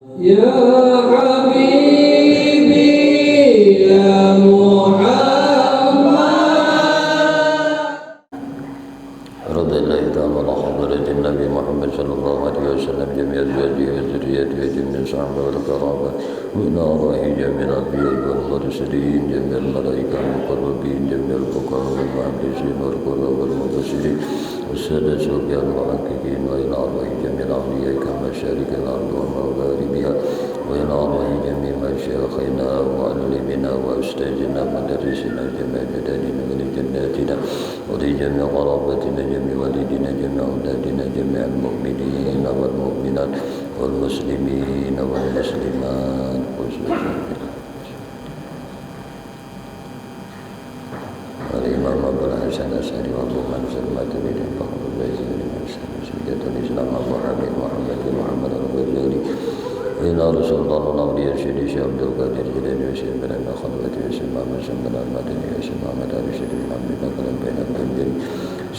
يا حبيبي يا محمد رضي الله تعالى عن حضرة النبي محمد صلى الله عليه وسلم جميع أزواجه وذريته وجميع صحبه والقرابة وإلى أرواح جميع الأنبياء والمرسلين جميع الملائكة المقربين جميع الفقراء والمهندسين والقراء والمبشرين والسادة الصوفياء المحققين وإلى أرواح جميع الأولياء كمشارق الأرض ومغاربها وإلى أرواح جميع مشايخنا ومعلمنا وأستاذنا ومدرسنا جميع بداننا ولجناتنا ولجميع قرابتنا جميع والدنا جميع أولادنا جميع المؤمنين والمؤمنات والمسلمين والمسلمات والإمام أبو الحسن الأشعري وأبو منصور الماتريدي فخر الرئيسي سيدة الإسلام أبو حميد محمد الغزالي إلى رسول الله الأولياء سيدي شيخ عبد القادر جيلاني وشيخ بن خلوتي وشيخ محمد بن المدني وشيخ محمد علي شيخ محمد بن كلام بين البنجري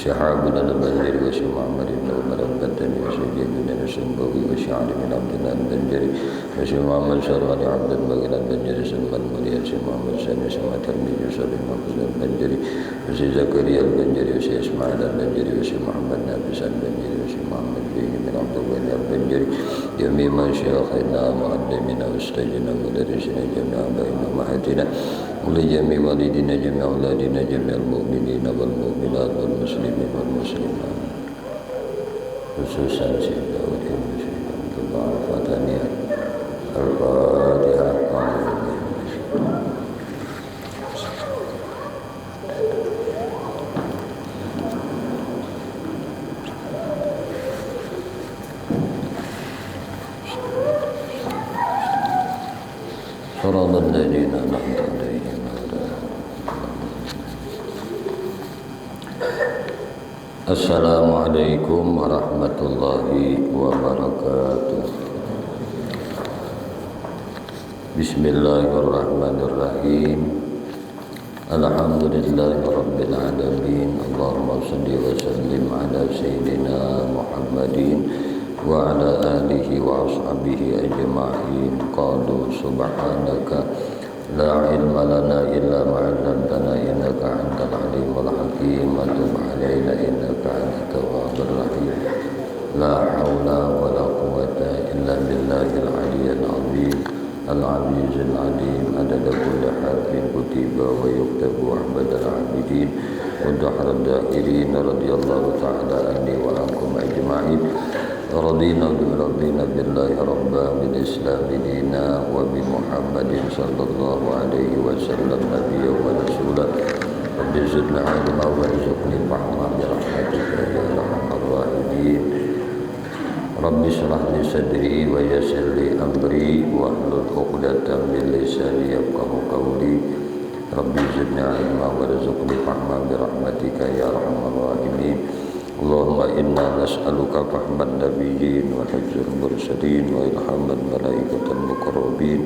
شيخ عبد البنجري وشيخ محمد بن عمر البدني وشيخ جيد السنبوي وشيخ علي بن عبد الله البنجري وشيخ محمد شرعي عبد الباقي البنجري سلم المولي وشيخ محمد سامي سمع ترمذي وشيخ محمد البنجري وشيخ زكريا البنجري وشيخ اسماعيل البنجري وشيخ محمد نافس البنجري وشيخ محمد بن عبد الله البنجري جميع مشايخنا معلمنا واستاذنا ومدرسنا جميع آبائنا وأمهاتنا ولجميع والدينا جميع أولادنا جميع المؤمنين والمؤمنات والمسلمين والمسلمات خصوصا سيدنا ولينا سيدنا عبد الله الفاتحة الفاتحة صراط الذين أنعمت عليهم السلام عليكم ورحمة الله وبركاته بسم الله الرحمن الرحيم الحمد لله رب العالمين اللهم صل وسلم على سيدنا محمد وعلى آله وأصحابه أجمعين قالوا سبحانك لا علم لنا إلا ما علمتنا إنك أنت العليم الحكيم وتب علينا إنك أنت التواب الرحيم لا حول ولا قوة إلا بالله العلي العظيم العزيز العليم عدد كل حرف كتب ويكتب أحمد العابدين ودحر الدائرين رضي الله تعالى عني وعنكم أجمعين رضينا بالله ربا بالإسلام دينا وبمحمد صلى الله عليه وسلم نبيا ورسولا رب زدنا علما وارزقني فهما برحمتك يا أرحم الراحمين رب اشرح لي صدري ويسر لي أمري واحلل عقدة من لساني يفقهوا قولي رب زدنا علما وارزقني فهما برحمتك يا أرحم الراحمين اللهم إنا نسألك فهم النبيين وحفظ المرسلين وإلهام الملائكة المقربين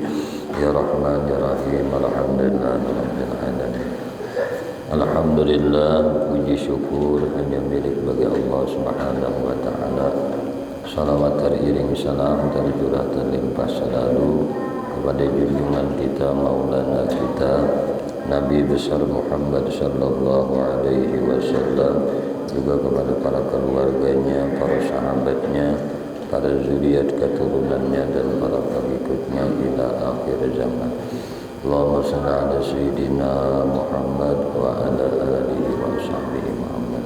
يا رحمن يا رحيم الحمد لله رب العالمين Alhamdulillah, puji syukur hanya milik bagi Allah Subhanahu wa Ta'ala. Salawat teriring salam tercurah terlimpah selalu kepada junjungan kita, Maulana kita, Nabi besar Muhammad sallallahu alaihi wasallam, juga kepada para keluarganya, para sahabatnya, para zuriat keturunannya dan para pengikutnya ila akhir zaman. Allahumma salli ala sayyidina Muhammad wa ala alihi wa sahbihi Muhammad.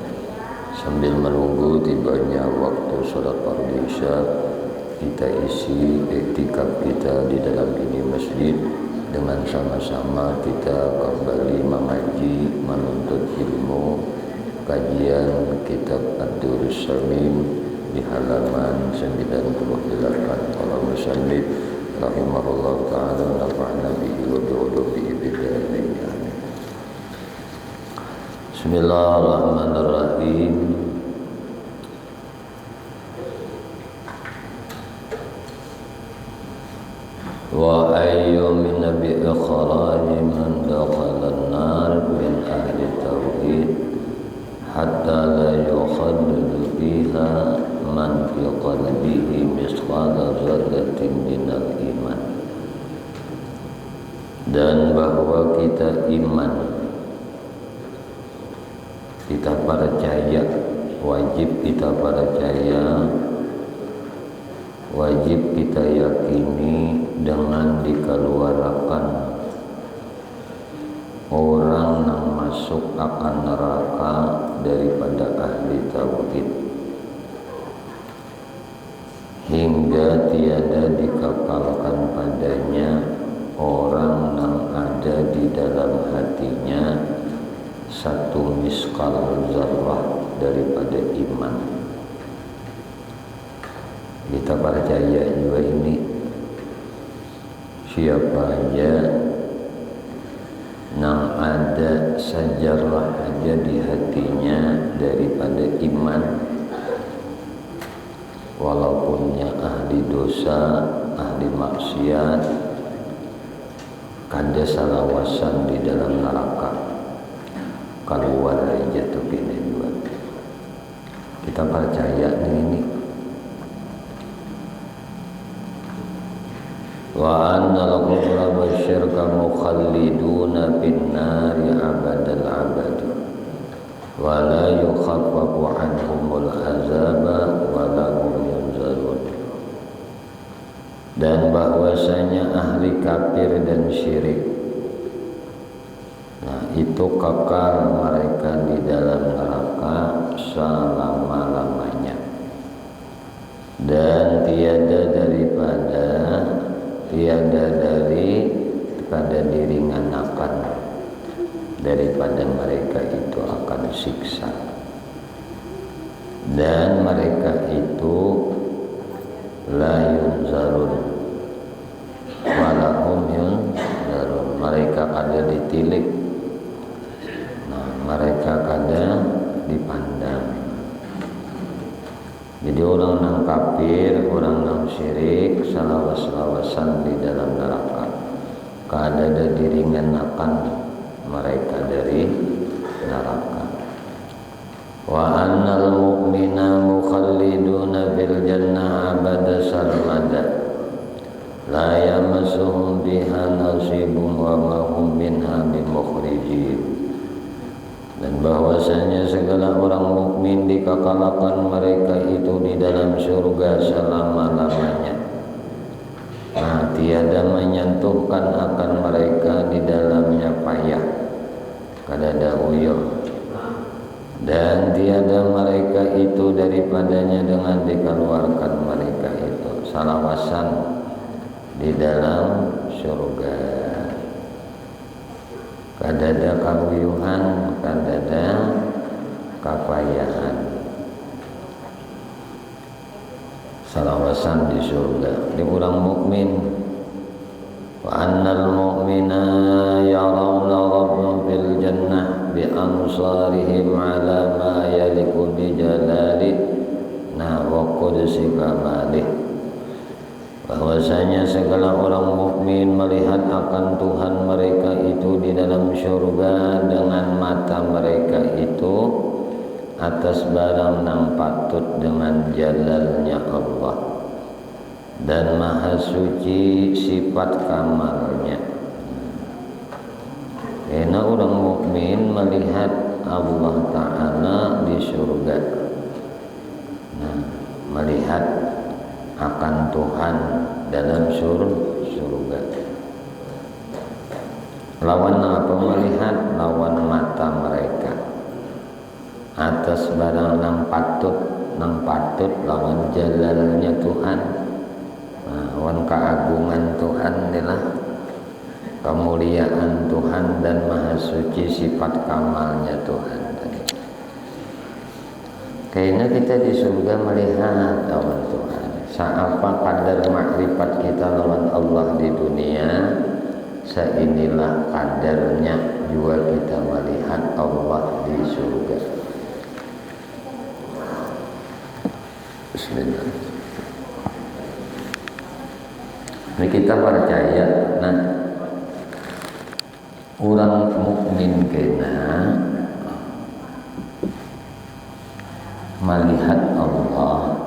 Sambil menunggu tibanya waktu salat fardu Isya, kita isi iktikaf kita di dalam ini masjid dengan sama-sama kita kembali mengaji, menuntut ilmu, kajian kitab Ad-Durrus Samim di halaman 98. Allahumma shalli rahimahullah ta'ala nafa'na bihi wa bi'ulubihi bidari. Bismillahirrahmanirrahim. Wa ayyu min nabi ikhraj man dakhala an-nar min ahli tauhid hatta la yukhalladu fiha man fi qalbihi misqala dzarratin minal iman. Dan bahwa kita iman, kita percaya, wajib kita percaya, wajib kita yakini dengan dikeluarkan orang yang masuk akan neraka daripada ahli tauhid, hingga tiada dikekalkan padanya orang yang ada di dalam hatinya satu miskal zarrah daripada iman. Kita percaya juga ini, siapa aja yang ada sejarah aja di hatinya daripada iman, walaupunnya ahli dosa, ahli maksiat, kada salawasan di dalam neraka, keluar aja tuh gini juga. Kita percaya ini. Wa annal kufra wasyirka mukhalliduna bin nari abadal abad wa la yukhaffafu anhumul azaba wa la hum yunzarun. Dan bahwasanya ahli kafir dan syirik, nah itu kekal mereka di dalam neraka selama-lamanya, dan tiada daripada diringankan daripada mereka itu akan siksa. Dan mereka itu la yunzarun walahum yunzarun, mereka kada ditilik, nah mereka kada dipandang. Jadi orang yang kafir, orang yang syirik, salawas-salawasan di dalam neraka, kada ada diringankan mereka dari neraka. Wa annal mu'mina mukhalliduna fil jannah abada sarmada la yamassuhum biha nasibun wa ma hum minha bimukhrijin. Dan bahwasanya segala orang mukmin dikekalakan mereka itu di dalam surga selama-lamanya. Nah, tiada menyentuhkan akan mereka di dalamnya payah, kada ada uyuh. Dan tiada mereka itu daripadanya dengan dikeluarkan mereka itu salawasan di dalam surga. Kada ada kawiyuhan, kada ada kapayahan, salawasan di surga. Di orang mukmin, wa annal mu'mina yarawna rabbahum fil jannah bi ansarihim ala ma yaliku bi jalali na wa qudsi kamalih. Bahwasanya segala orang mukmin melihat akan Tuhan mereka itu di dalam syurga dengan mata mereka itu atas barang yang patut dengan jalalnya Allah dan maha suci sifat kamalnya. Karena orang mukmin melihat Allah Ta'ala di surga, nah, melihat akan Tuhan dalam surga. Lawan apa melihat? Lawan mata mereka atas barang yang patut lawan jalalnya Tuhan, lawan keagungan Tuhan inilah kemuliaan Tuhan dan maha suci sifat kamalnya Tuhan. Karena kita di surga melihat lawan Tuhan. Seapa kadar makrifat kita lawan Allah di dunia, seinilah kadarnya juga kita melihat Allah di surga. Bismillah. Ini kita percaya, nah orang mukmin kena melihat Allah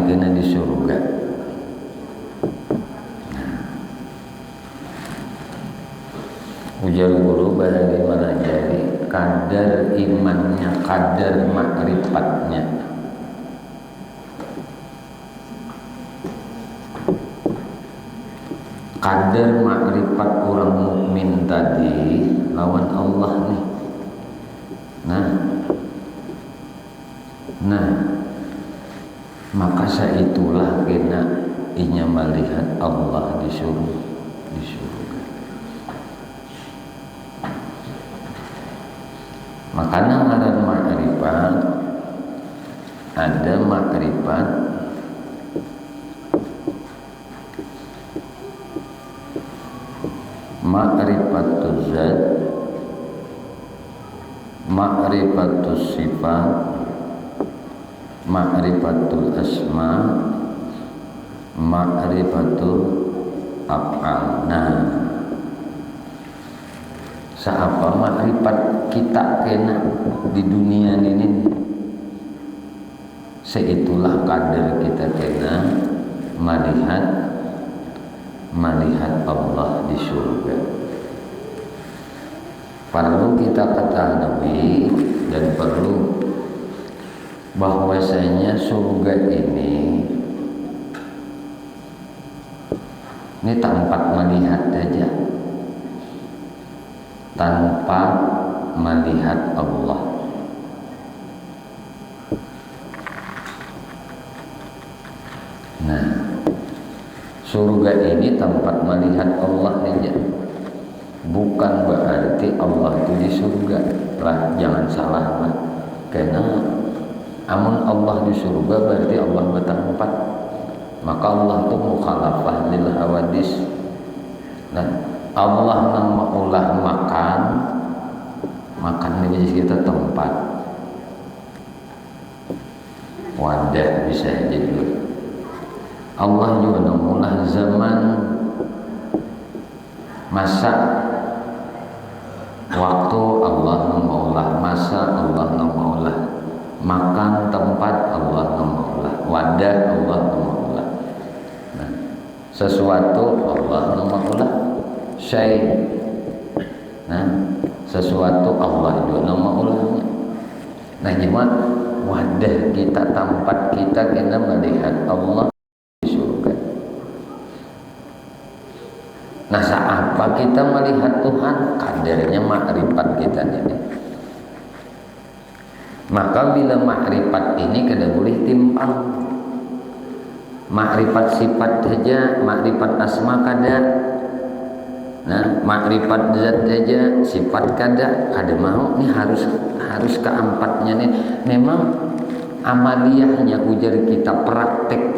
kena di surga. Ujar guru bagaimana jadi kadar imannya, kadar makrifatnya. Kadar makrifat orang mukmin tadi lawan Allah nih. Nah, maka saitulah kena inya melihat Allah di surga. Makanya ngaran makrifat, ada makrifat ma'rifatul zat, ma'rifatul sifat, ma'rifatul asma, ma'rifatul af'al. Nah, seapa makrifat kita kena di dunia ini, seitulah kadar kita kena melihat Allah di surga. Perlu kita ketahui dan perlu bahwasanya surga ini tempat melihat saja, tanpa melihat Allah. Nah, surga ini tempat melihat Allah saja, bukan berarti Allah itu di surga lah, jangan salah lah. Karena amun Allah di surga berarti Allah bertempat, maka Allah itu mukhalafah lil hawadis. Nah, Allah nang maulah makan ini kita tempat wadah bisa jadi. Allah juga nang maulah zaman masa waktu, Allah nang maulah masa, Allah nang maulah makan tempat, Allah nang maulah wadah, Allah nang maulah. Nah, sesuatu Allah nang maulah syai'. Nah, sesuatu Allah juga nang maulahnya. Nah, gimana wadah kita, tempat kita kena melihat Allah di surga. Nah, apa kita melihat Tuhan? Kadarnya makrifat kita ini. Maka bila makrifat ini kada boleh timpang. Makrifat sifat saja, makrifat asma kada. Nah, makrifat zat saja, sifat kada mau. Ini harus keempatnya nih. Memang amaliyahnya ujar kita, praktek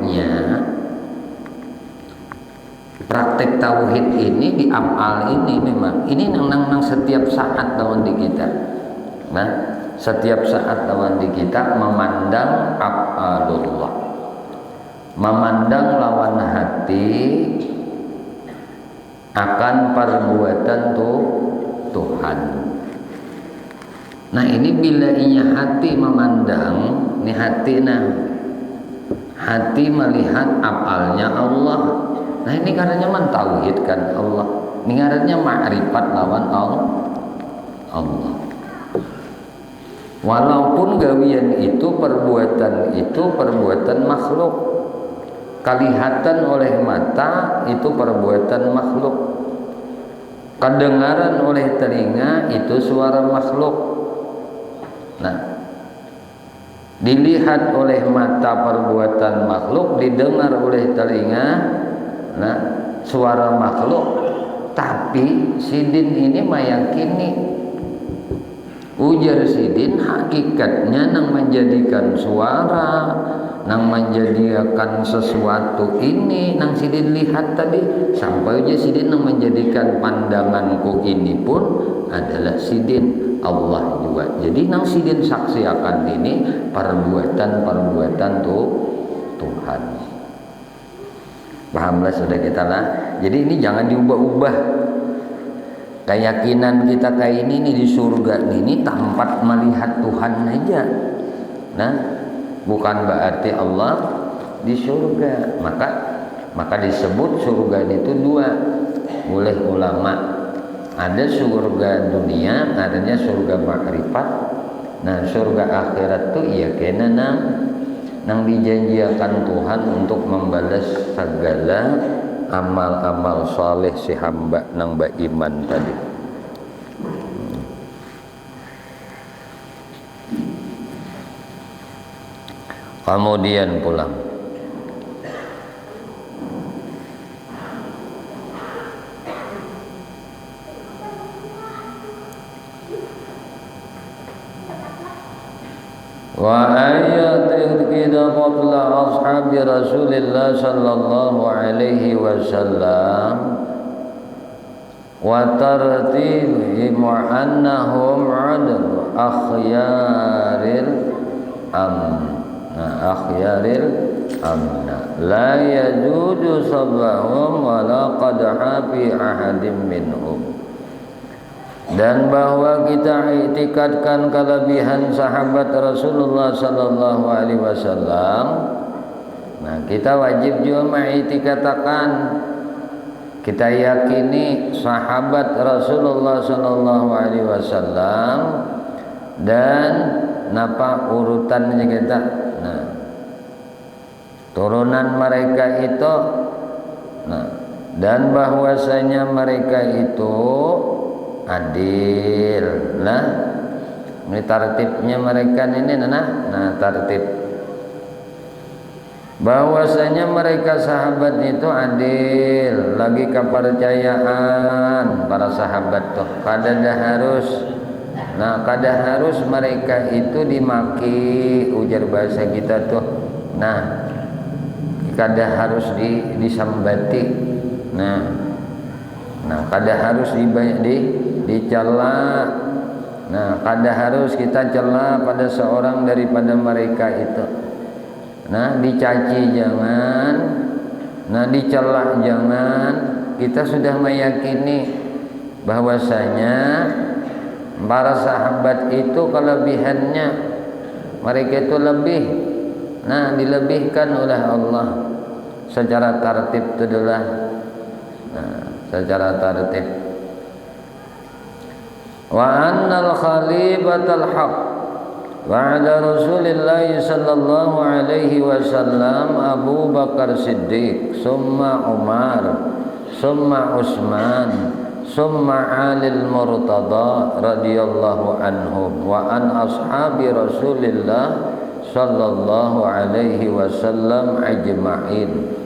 tauhid ini di amal ini memang ini nang setiap saat lawan di kita. Nah, setiap saat lawan di kita memandang af'alullah, memandang lawan hati akan perbuatan Tuhan. Nah, ini bila inya hati memandang, ini hati melihat afalnya Allah. Nah, ini karenanya mentauhidkan Allah. Ini karenanya makrifat lawan Allah. Walaupun gawian itu perbuatan makhluk, kelihatan oleh mata itu perbuatan makhluk, kedengaran oleh telinga itu suara makhluk. Nah, dilihat oleh mata perbuatan makhluk, didengar oleh telinga, nah, suara makhluk. Tapi sidin ini meyakini, ujar sidin, hakikatnya nang menjadikan suara, nang menjadikan sesuatu ini nang sidin lihat tadi, sampai aja sidin nang menjadikan pandanganku ini pun adalah sidin Allah juga. Jadi nang sidin saksi akan ini perbuatan Tuhan. Pahamlah sudah kita lah. Jadi ini jangan diubah-ubah. Keyakinan kita kayak ini di surga ini tempat melihat Tuhan aja. Nah, bukan berarti Allah di surga. Maka disebut surga itu dua oleh ulama. Ada surga dunia, adanya surga makrifat. Nah, surga akhirat tuh iya kena nang dijanjikan Tuhan untuk membalas segala amal-amal soleh si hamba nang beriman tadi. Kemudian pulang. Wa ayatil kita qabla ashabi Rasulillah sallallahu alaihi wasallam wa tartibihim annahum adl akhyaril amna la yajudu sabahum wa la qadha fi ahadin minhum. Dan bahwa kita iktikadkan kelebihan sahabat Rasulullah sallallahu alaihi wasallam. Nah, kita wajib juga mengiktikadkan, kita yakini sahabat Rasulullah sallallahu alaihi wasallam dan napa urutannya kita. Nah, turunan mereka itu, nah, dan bahwasanya mereka itu adil. Nah, ini tartibnya mereka ini tartib bahwasanya mereka sahabat itu adil, lagi kepercayaan para sahabat tuh kada harus mereka itu dimaki, ujar bahasa kita tuh. Nah, kada harus disambati. Nah, kada harus dicela. Nah, kada harus kita cela pada seorang daripada mereka itu. Nah, dicaci jangan, nah dicela jangan. Kita sudah meyakini bahwasanya para sahabat itu kelebihannya mereka itu lebih, nah dilebihkan oleh Allah secara tertib itu adalah, nah, secara tertib. Wa annal khalifatal haq ba'da Rasulillah sallallahu alaihi wasallam Abu Bakar Siddiq, summa Umar, summa Utsman, summa Alil Murtada radhiyallahu anhum wa an ashabi Rasulillah sallallahu alaihi wasallam ajma'in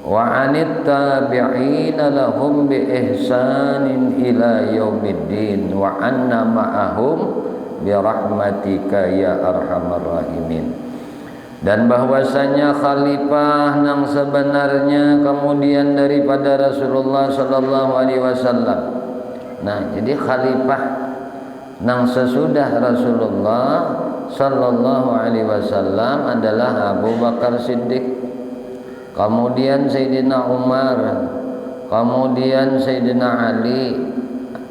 wa anit tabi'ina lahum bi ihsanin ila yaumiddin wa anna ma'ahum bi rahmatika ya arhamar rahimin. Dan bahwasanya khalifah nang sebenarnya kemudian daripada Rasulullah sallallahu alaihi wasallam. Nah, jadi khalifah nang sesudah Rasulullah sallallahu alaihi wasallam adalah Abu Bakar Siddiq, kemudian Sayyidina Umar, kemudian Sayyidina Ali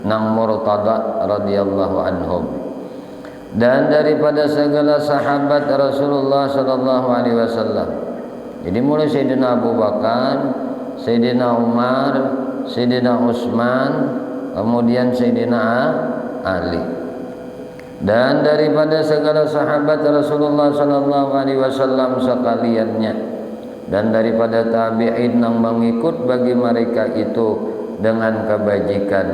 nang Murtada radhiyallahu anhum. Dan daripada segala sahabat Rasulullah sallallahu alaihi wasallam. Jadi mulai Sayyidina Abu Bakar, Sayyidina Umar, Sayyidina Utsman, kemudian Sayyidina Ali. Dan daripada segala sahabat Rasulullah sallallahu alaihi wasallam sekaliannya, dan daripada tabi'in yang mengikut bagi mereka itu dengan kebajikan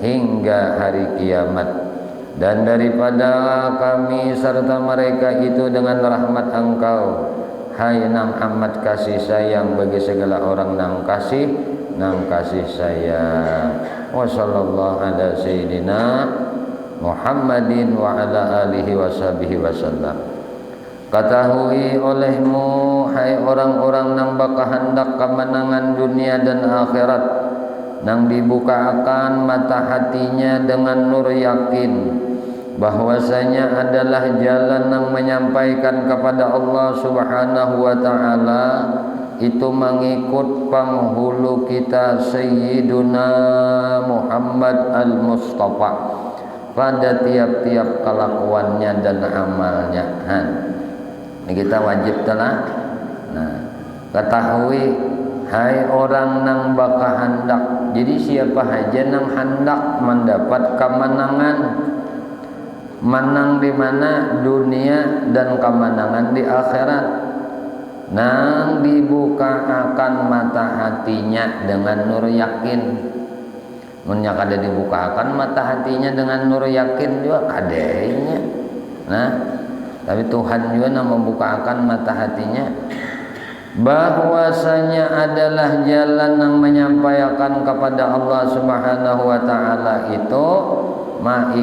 hingga hari kiamat. Dan daripada kami serta mereka itu dengan rahmat Engkau, hai nang amat kasih sayang bagi segala orang nang kasih sayang. Wa sallallahu ala sayyidina Muhammadin wa ala alihi washabihi wasallam. Ketahui olehmu, hai orang-orang nang bakahandak kemenangan dunia dan akhirat, nang dibukakan mata hatinya dengan nur yakin bahwasanya adalah jalan yang menyampaikan kepada Allah Subhanahu wa taala, itu mengikut penghulu kita Sayyiduna Muhammad al-Mustafa pada tiap-tiap kelakuannya dan amalnya. Ini kita wajib telah. Nah, Ketahui hai orang nang baka hendak. Jadi siapa aja nang hendak mendapat kemenangan, menang di mana dunia dan kemenangan di akhirat, nang dibuka akan mata hatinya dengan nur yakin. Munnya kada dibuka akan mata hatinya dengan nur yakin juga kadenya. Nah, tapi Tuhan juga nang membuka akan mata hatinya, bahwasanya adalah jalan yang menyampaikan kepada Allah Subhanahu wa taala itu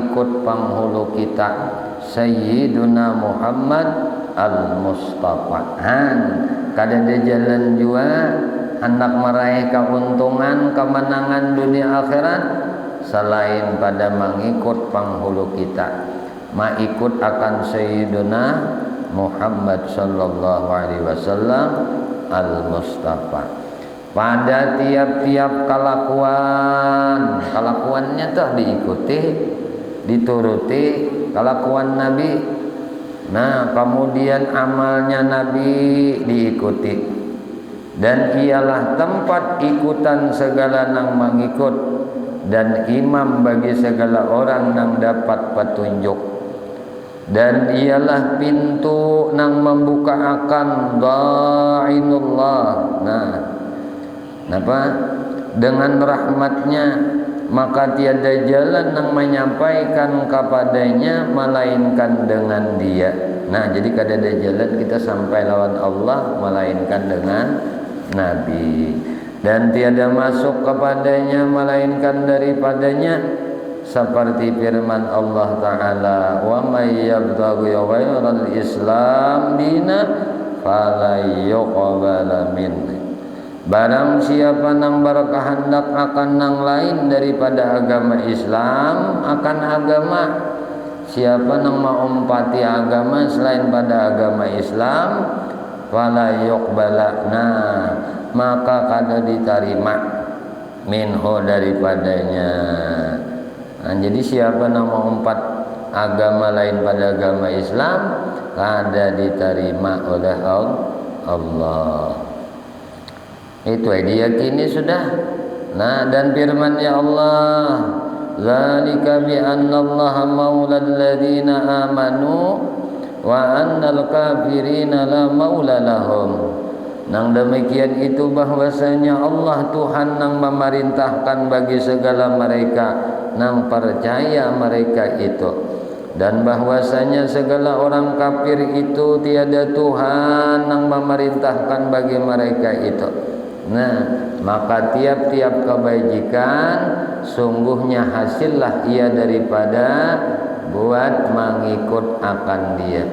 ikut penghulu kita Sayyiduna Muhammad al-Mustafa. Kada ada jalan juga hendak meraih keuntungan kemenangan dunia akhirat selain pada mengikut penghulu kita, ikut akan Sayyiduna Muhammad sallallahu alaihi wasallam al-Mustafa. Pada tiap-tiap kelakuannya tuh diikuti, dituruti kelakuan Nabi. Nah, kemudian amalnya Nabi diikuti, dan ialah tempat ikutan segala nang mengikut dan imam bagi segala orang nang dapat petunjuk, dan ialah pintu nang membuka akan da'inullah. Nah, kenapa? Dengan rahmatnya maka tiada jalan nang menyampaikan kepadanya melainkan dengan dia. Nah, jadi kada ada jalan kita sampai lawan Allah melainkan dengan Nabi, dan tiada masuk kepadanya melainkan daripadanya, seperti firman Allah Ta'ala, wa may yabtaghi ghairal islam dina fala yuqbala minhu. Barang siapa nang berkehendak akan nang lain daripada agama Islam, akan agama, siapa nang maumpati agama selain pada agama Islam, fala yuqbala, maka kada diterima minhu daripadanya. Nah, jadi siapa nang mengumpat agama lain pada agama Islam kada diterima oleh Allah. Itu diyakini sudah. Nah, dan firman ya Allah, zalika bi anna Allah maulal ladzina amanu wa annal kafirina la maula lahum. Nang demikian itu bahwasanya Allah Tuhan nang memerintahkan bagi segala mereka nang percaya mereka itu, dan bahwasanya segala orang kafir itu tiada Tuhan nang memerintahkan bagi mereka itu. Nah, maka tiap-tiap kebajikan sungguhnya hasillah ia daripada buat mengikut akan dia,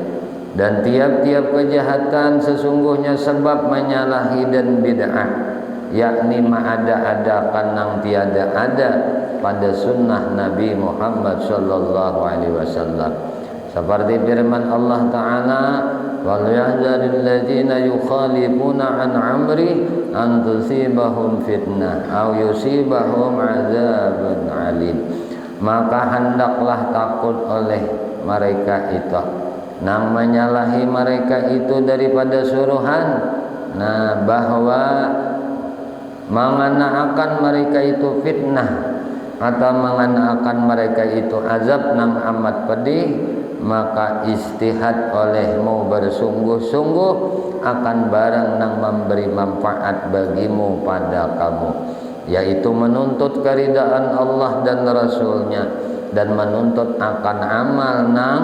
dan tiap-tiap kejahatan sesungguhnya sebab menyalahi dan bid'ah, yakni mengada-adakan nang tiada ada pada sunnah Nabi Muhammad sallallahu alaihi wasallam. Seperti firman Allah Ta'ala, wal yahzaril ladzina yukhalifuna an amri an tusibahum fitnah aw yusibahum adzabun alim. Maka hendaklah takut oleh mereka itu nang menyalahi mereka itu daripada suruhan, bahwa mengenaakan mereka itu fitnah atau mengenaakan mereka itu azab nang amat pedih, maka istihad olehmu bersungguh-sungguh akan barang nang memberi manfaat bagimu pada kamu, yaitu menuntut keridaan Allah dan Rasulnya, dan menuntut akan amal nang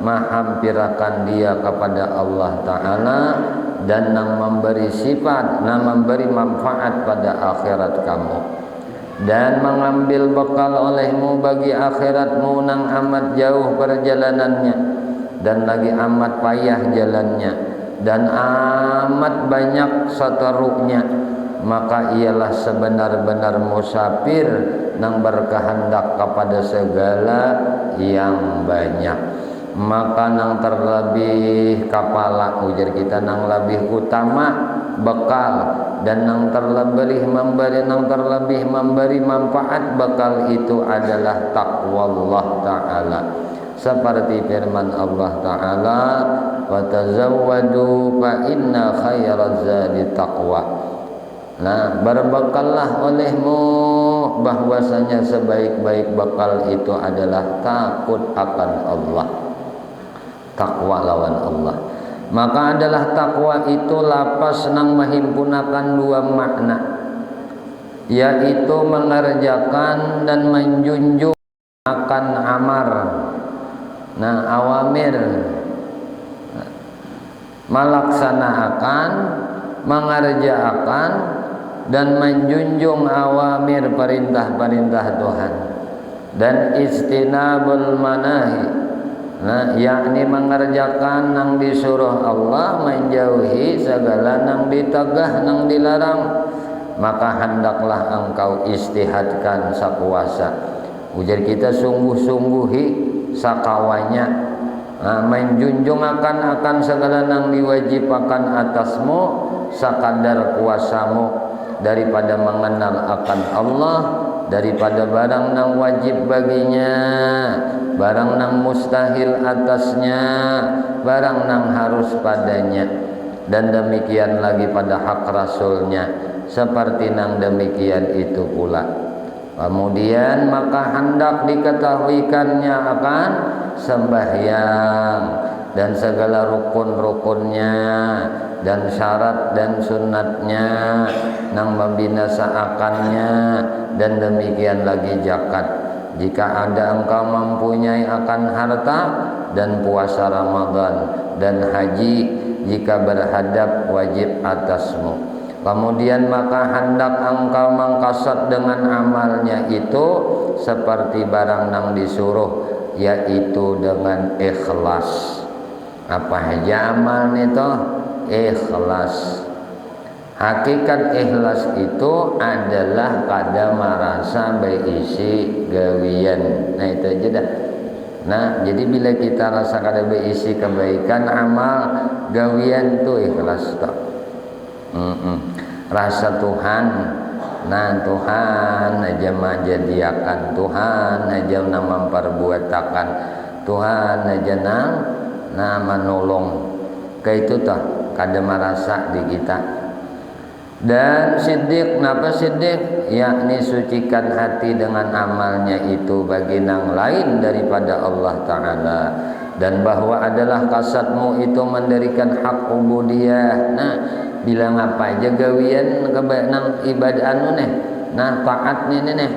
menghampirakan dia kepada Allah Ta'ala, dan nang memberi sifat, nang memberi manfaat pada akhirat kamu, dan mengambil bekal olehmu bagi akhiratmu nang amat jauh perjalanannya, dan lagi amat payah jalannya, dan amat banyak seteruknya. Maka ialah sebenar-benar musafir nang berkehendak kepada segala yang banyak. Maka nang terlebih kapala, ujar kita, nang lebih utama bekal, dan nang terlebih memberi manfaat bekal itu adalah taqwa Allah Ta'ala. Seperti firman Allah Ta'ala, fatazawwadu fa inna khairaz zadi taqwa. Nah, berbekallah olehmu, bahwasanya sebaik-baik bekal itu adalah takut akan Allah. Takwa lawan Allah. Maka adalah takwa itu lapas nang mahimpunakan dua makna, yaitu mengerjakan dan menjunjung akan amar. Nah, awamir, melaksanakan, mengerjakan dan menjunjung awamir perintah-perintah Tuhan, dan istinabul manahi, nah yakni mengerjakan nang disuruh Allah, menjauhi segala nang ditegah nang dilarang. Maka hendaklah engkau istihadkan sakuasa, ujar kita sungguh-sungguhi sakawanya, menjunjung akan segala nang diwajibakan atasmu sakadar kuasamu, daripada mengenal akan Allah, daripada barang nang wajib baginya, barang nang mustahil atasnya, barang nang harus padanya, dan demikian lagi pada hak Rasulnya, seperti nang demikian itu pula. Kemudian maka hendak diketahuikannya akan sembahyang dan segala rukun-rukunnya dan syarat dan sunatnya nang membinasaakannya, dan demikian lagi zakat jika ada engkau mempunyai akan harta, dan puasa Ramadan dan haji jika berhadap wajib atasmu. Kemudian maka hendak engkau mengkasat dengan amalnya itu seperti barang nang disuruh, yaitu dengan ikhlas. Apa aja amal itu? Ikhlas. Hakikat ikhlas itu adalah kada merasa berisi gawian. Nah itu aja dah. Nah jadi bila kita rasa kada berisi kebaikan amal, gawian tu ikhlas tak. Rasa Tuhan, nah Tuhan aja menjadiakan, Tuhan aja nak memperbuatakan, Tuhan aja nah menolong. Kayak itu tak kada merasa di kita. Dan siddiq, napa siddiq? Yakni sucikan hati dengan amalnya itu bagi nang lain daripada Allah Ta'ala, dan bahwa adalah kasatmu itu mendirikan hak ubudiyah. Nah bila ngapa aja gawian nang ibadah anu neh, nah taat ni neh,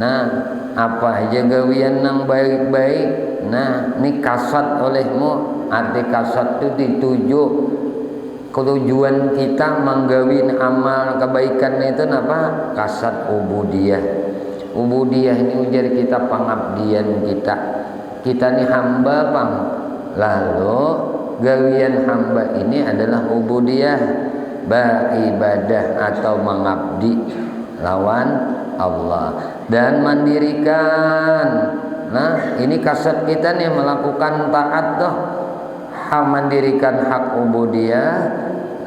nah apa aja gawian nang baik-baik, nah ni kasat olehmu. Arti kasat itu dituju tujuan kita menggawin amal kebaikan itu apa? Kasat ubudiyah. Ubudiyah ini ujar kita pengabdian kita. Kita ni hamba pang. Lalu gawian hamba ini adalah ubudiyah, beribadah atau mengabdi lawan Allah dan mendirikan. Nah ini kasat kita nih melakukan taat tuh, mendirikan hak ubudiyah,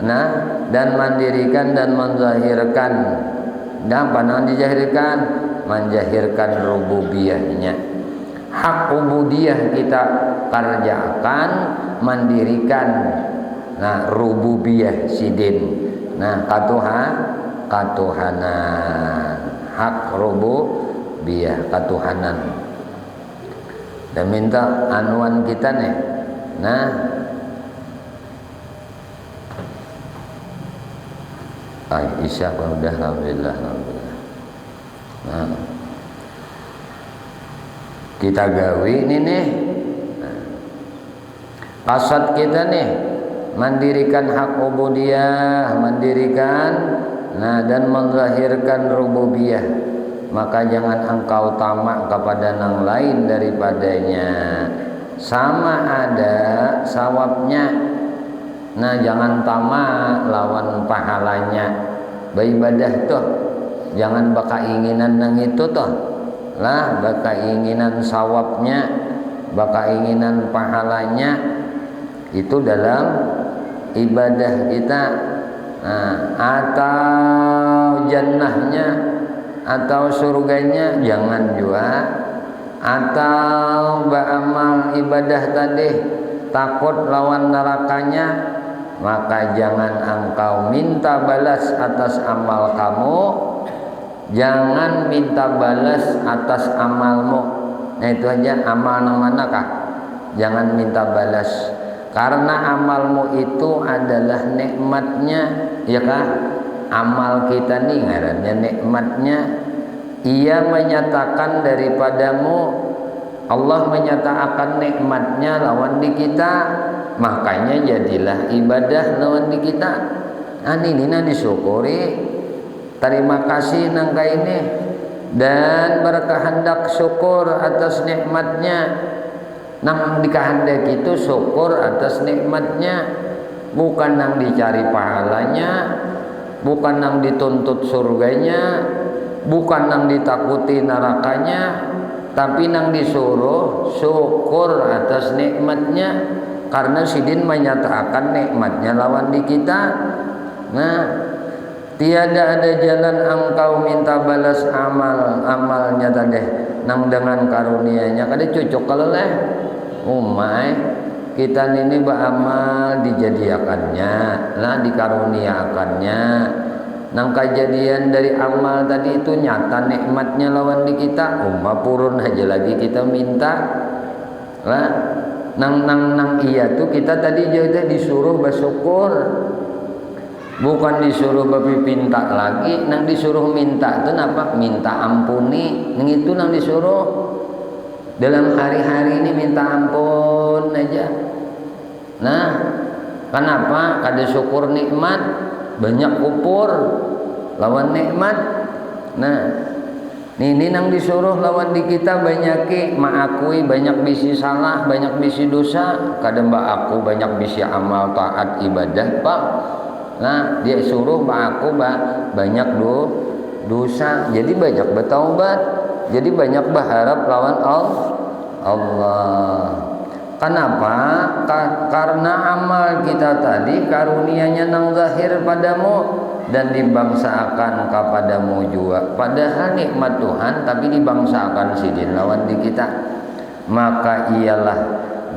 nah dan mendirikan dan menzahirkan. Dan apa yang dijahirkan? Menjahirkan rububiyahnya. Hak ubudiyah kita kerjakan, mendirikan nah rububiyah sidin, nah katuhanan, hak rububiyah katuhanan. Dan minta anuan kita nih, nah Isya udah alhamdulillah. Nah kita gawi ini nih, kasat kita nih mendirikan hak ubudiyah, mendirikan nah dan menzahirkan rububiyah. Maka jangan engkau tamak kepada nang lain daripadanya, sama ada sawabnya. Nah jangan tamak lawan pahalanya. Beribadah tuh jangan baka inginan nang itu tuh lah, baka inginan sawabnya, baka inginan pahalanya. Itu dalam ibadah kita. Nah, atau jannahnya atau surganya jangan juga, atau beramal ibadah tadi takut lawan nerakanya, maka jangan engkau minta balas atas amal kamu, jangan minta balas atas amalmu. Nah itu aja, amal nang manakah? Jangan minta balas, karena amalmu itu adalah nikmatnya, ya kan? Amal kita nih ngarannya nikmatnya. Ia menyatakan daripadamu, Allah menyatakan nikmatnya lawan di kita, makanya jadilah ibadah lawan di kita. Ini disyukuri, terima kasih nangka ini, dan berkehendak syukur atas nikmatnya. Nang dikehendak itu syukur atas nikmatnya, bukan nang dicari pahalanya, bukan nang dituntut surganya, bukan nang ditakuti nerakanya, tapi nang disuruh syukur atas nikmatnya, karena sidin menyatakan nikmatnya lawan di kita. Nah, tiada ada jalan engkau minta balas amalnya tadi nang dengan karunianya kada cocok kalau leh umai kita ini beramal dijadiakannya lah dikaruniakannya. Nang kejadian dari amal tadi itu nyata nikmatnya lawan di kita, purun aja lagi kita minta lah. Nang iya tuh kita tadi jadi disuruh bersyukur, bukan disuruh berpinta lagi. Nang disuruh minta itu apa? Minta ampuni. Nang itu nang disuruh dalam hari-hari ini minta ampun aja. Nah, kenapa? Kada syukur nikmat, banyak kupur lawan nikmat. Nah, ini nang disuruh lawan di kita banyak maakui banyak bisi salah, banyak bisi dosa. Kada mbak aku banyak bisi amal taat ibadah pak. Nah, dia suruh aku banyak dosa, jadi banyak bertaubat, jadi banyak berharap lawan Allah. Kenapa? Karena amal kita tadi karunianya nang zahir padamu dan dibangsakan kepadamu juga. Padahal nikmat Tuhan tapi dibangsakan sidin lawan di kita. Maka ialah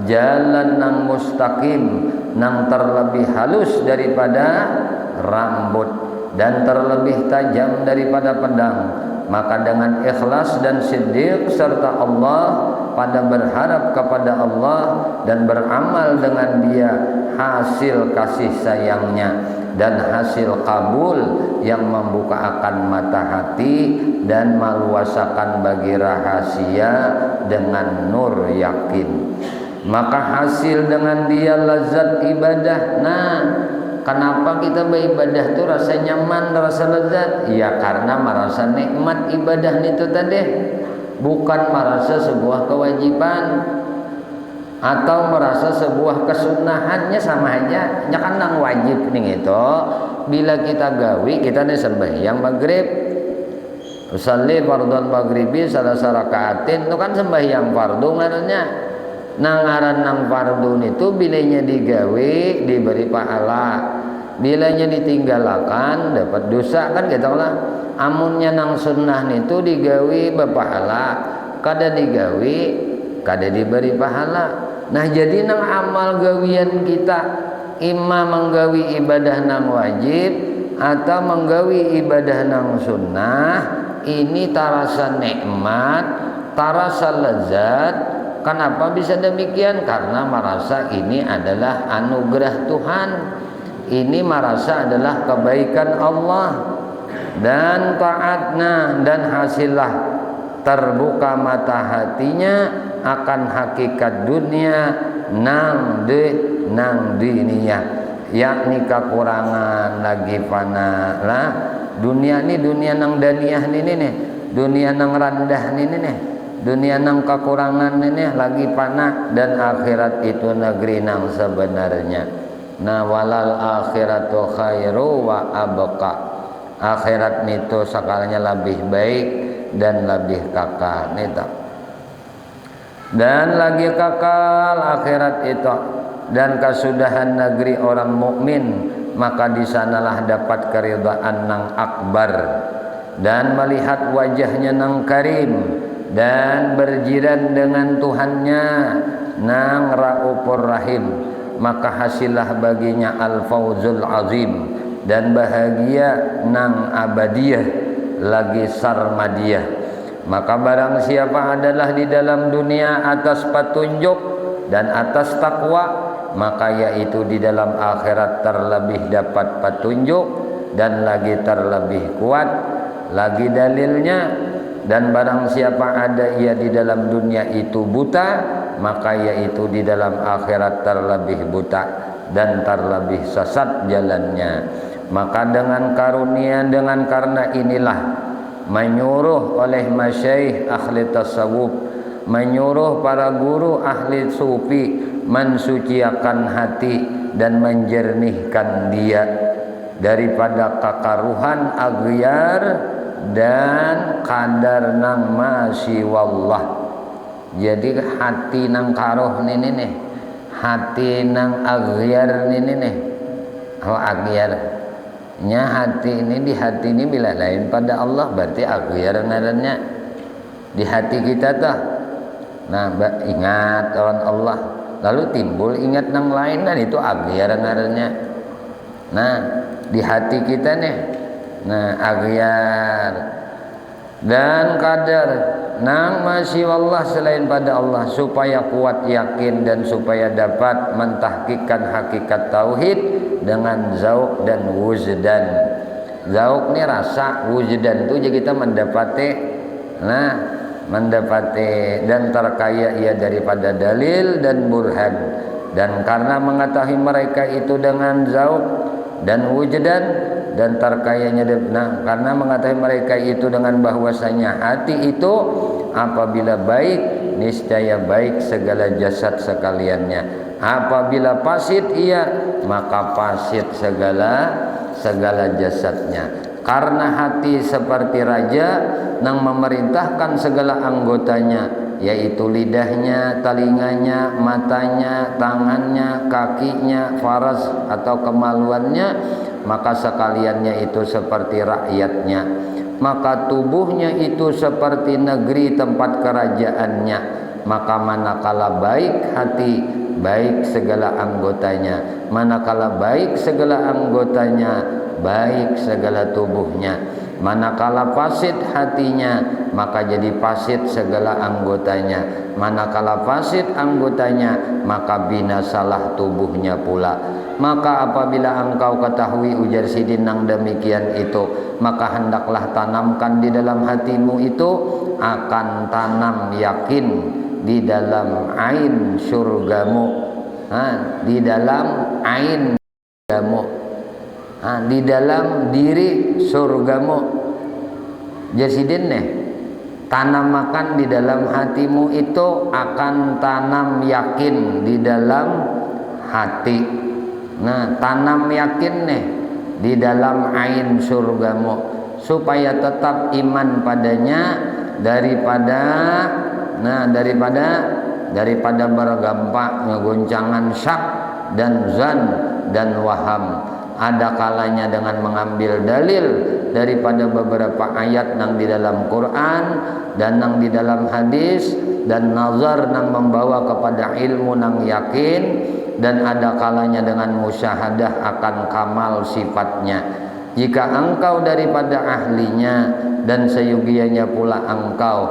jalan nang mustaqim, nang terlebih halus daripada rambut dan terlebih tajam daripada pedang. Maka dengan ikhlas dan siddiq serta Allah, pada berharap kepada Allah dan beramal dengan dia, hasil kasih sayangnya dan hasil kabul yang membuka akan mata hati dan meluasakan bagi rahasia dengan nur yakin. Maka hasil dengan dia lazat ibadah. Nah, kenapa kita beribadah tuh rasa nyaman, rasa lezat? Ya karena merasa nikmat ibadah itu tadi, bukan merasa sebuah kewajiban atau merasa sebuah kesunahannya. Sama aja nya kan nang wajib nih itu. Bila kita gawi kita nih sembahyang maghrib, usalli fardhon maghribi salasa rakaatin, itu kan sembahyang fardu ngarannya. Nangaran nang fardu itu bilanya digawe diberi pahala, bilanya ditinggalkan dapat dosa kan gitu lah. Amunnya nang sunnah itu digawe berpahala, kada digawe kada diberi pahala. Nah jadi nang amal gawian kita imma menggawi ibadah nang wajib atau menggawi ibadah nang sunnah, ini tarasa nikmat, tarasa lezat. Kenapa bisa demikian? Karena merasa ini adalah anugerah Tuhan, ini merasa adalah kebaikan Allah, dan taatnya dan hasillah terbuka mata hatinya akan hakikat dunia nang dunia, yakni kekurangan lagi fana lah. Dunia ini dunia nang daniyah ini nih, dunia nang rendah ini nih, dunia nang kekurangan ini lagi panah, dan akhirat itu negeri nang sebenarnya. Nah walal akhiratu khairu wa abqa, akhirat itu sakalanya lebih baik dan lebih kakal nita. Dan lagi kakal akhirat itu dan kesudahan negeri orang mukmin, maka di sanalah dapat keridhaan nang akbar dan melihat wajahnya nang karim dan berjiran dengan Tuhannya. nang raufur rahim, maka hasillah baginya al-fauzul azim, dan bahagia nang abadiyah lagi sarmadiyah. Maka barang siapa adalah di dalam dunia atas petunjuk dan atas takwa, maka yaitu di dalam akhirat terlebih dapat petunjuk dan lagi terlebih kuat lagi dalilnya. Dan barang siapa ada ia di dalam dunia itu buta, maka yaitu di dalam akhirat terlebih buta dan terlebih sesat jalannya. Maka dengan karunia, dengan karena inilah menyuruh oleh masyaikh ahli tasawuf, menyuruh para guru ahli sufi mensuciakan hati dan menjernihkan dia daripada kekaruhan aghyar dan kadar nang masih wallah. Jadi hati nang karuh ini nih, hati nang aghyar ini nih. Oh aghyar nya hati ini, di hati ini bila lain pada Allah berarti aghyar ngarannya di hati kita tuh. Nah ingat on Allah lalu timbul ingat nang lain, dan itu aghyar ngarannya. Nah di hati kita nih, nah aghyar dan kadar nang masih Allah selain pada Allah, supaya kuat yakin dan supaya dapat mentahqiqkan hakikat tauhid dengan zauk dan wujdan. Zauk ini rasa, wujdan itu jadi kita mendapati, nah mendapati dan terkaya ia daripada dalil dan burhan. Dan karena mengetahui mereka itu dengan zauk dan wujdan dan terkayanya, nah karena mengetahui mereka itu dengan bahwasanya hati itu apabila baik niscaya baik segala jasad sekaliannya, apabila fasid ia maka fasid segala jasadnya. Karena hati seperti raja yang memerintahkan segala anggotanya, yaitu lidahnya, telinganya, matanya, tangannya, kakinya, faras atau kemaluannya, maka sekaliannya itu seperti rakyatnya. Maka tubuhnya itu seperti negeri tempat kerajaannya. Maka manakala baik hati, baik segala anggotanya. Manakala baik segala anggotanya, baik segala tubuhnya. Manakala fasid hatinya, maka jadi fasid segala anggotanya. Manakala fasid anggotanya, maka binasalah tubuhnya pula. Maka apabila engkau ketahui ujar Sidin nang demikian itu, maka hendaklah tanamkan di dalam hatimu itu akan tanam yakin di dalam ain surgamu, di dalam ain surgamu, di dalam diri surgamu. Jasidin nih, tanamakan di dalam hatimu itu akan tanam yakin di dalam hati. Nah tanam yakin nih di dalam ain surgamu, supaya tetap iman padanya daripada bergampak ngegoncangan syak dan zan dan waham. Ada kalanya dengan mengambil dalil daripada beberapa ayat nang di dalam Quran dan nang di dalam hadis, dan nazar nang membawa kepada ilmu nang yakin, dan ada kalanya dengan musyahadah akan kamal sifatnya. Jika engkau daripada ahlinya dan seyugianya pula engkau,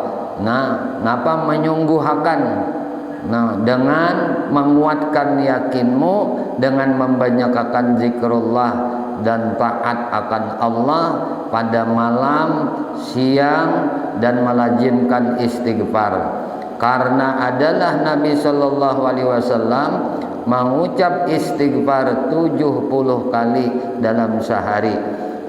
napa menyungguhakan, dengan menguatkan yakinmu dengan membanyakkan zikrullah dan taat akan Allah pada malam, siang, dan melazimkan istighfar. Karena adalah Nabi Shallallahu Alaihi Wasallam mengucap istighfar 70 kali dalam sehari,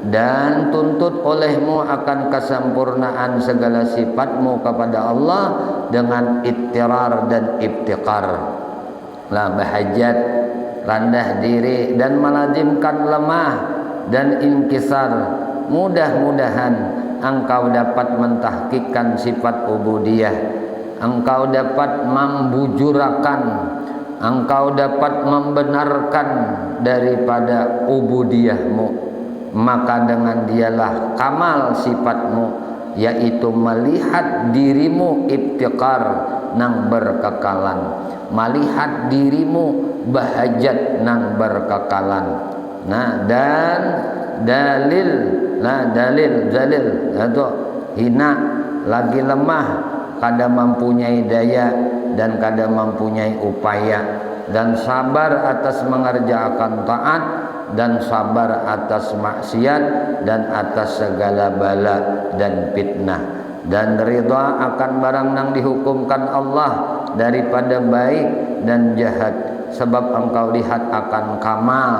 dan tuntut olehmu akan kesempurnaan segala sifatmu kepada Allah dengan ittirar dan ibtiqar, la bahajat, rendah diri, dan melazimkan lemah dan inkisar. Mudah-mudahan engkau dapat mentahqiqkan sifat ubudiyah, engkau dapat membujurakan, engkau dapat membenarkan daripada ubudiyahmu. Maka dengan dialah kamal sifatmu, yaitu melihat dirimu ibtiqar nang berkekalan, melihat dirimu bahajat nang berkekalan. Nah, dan dalil atau hina lagi lemah, kada mempunyai daya dan kada mempunyai upaya, dan sabar atas mengerjakan taat dan sabar atas maksiat dan atas segala bala dan fitnah, dan ridha akan barang nang dihukumkan Allah daripada baik dan jahat, sebab engkau lihat akan kamal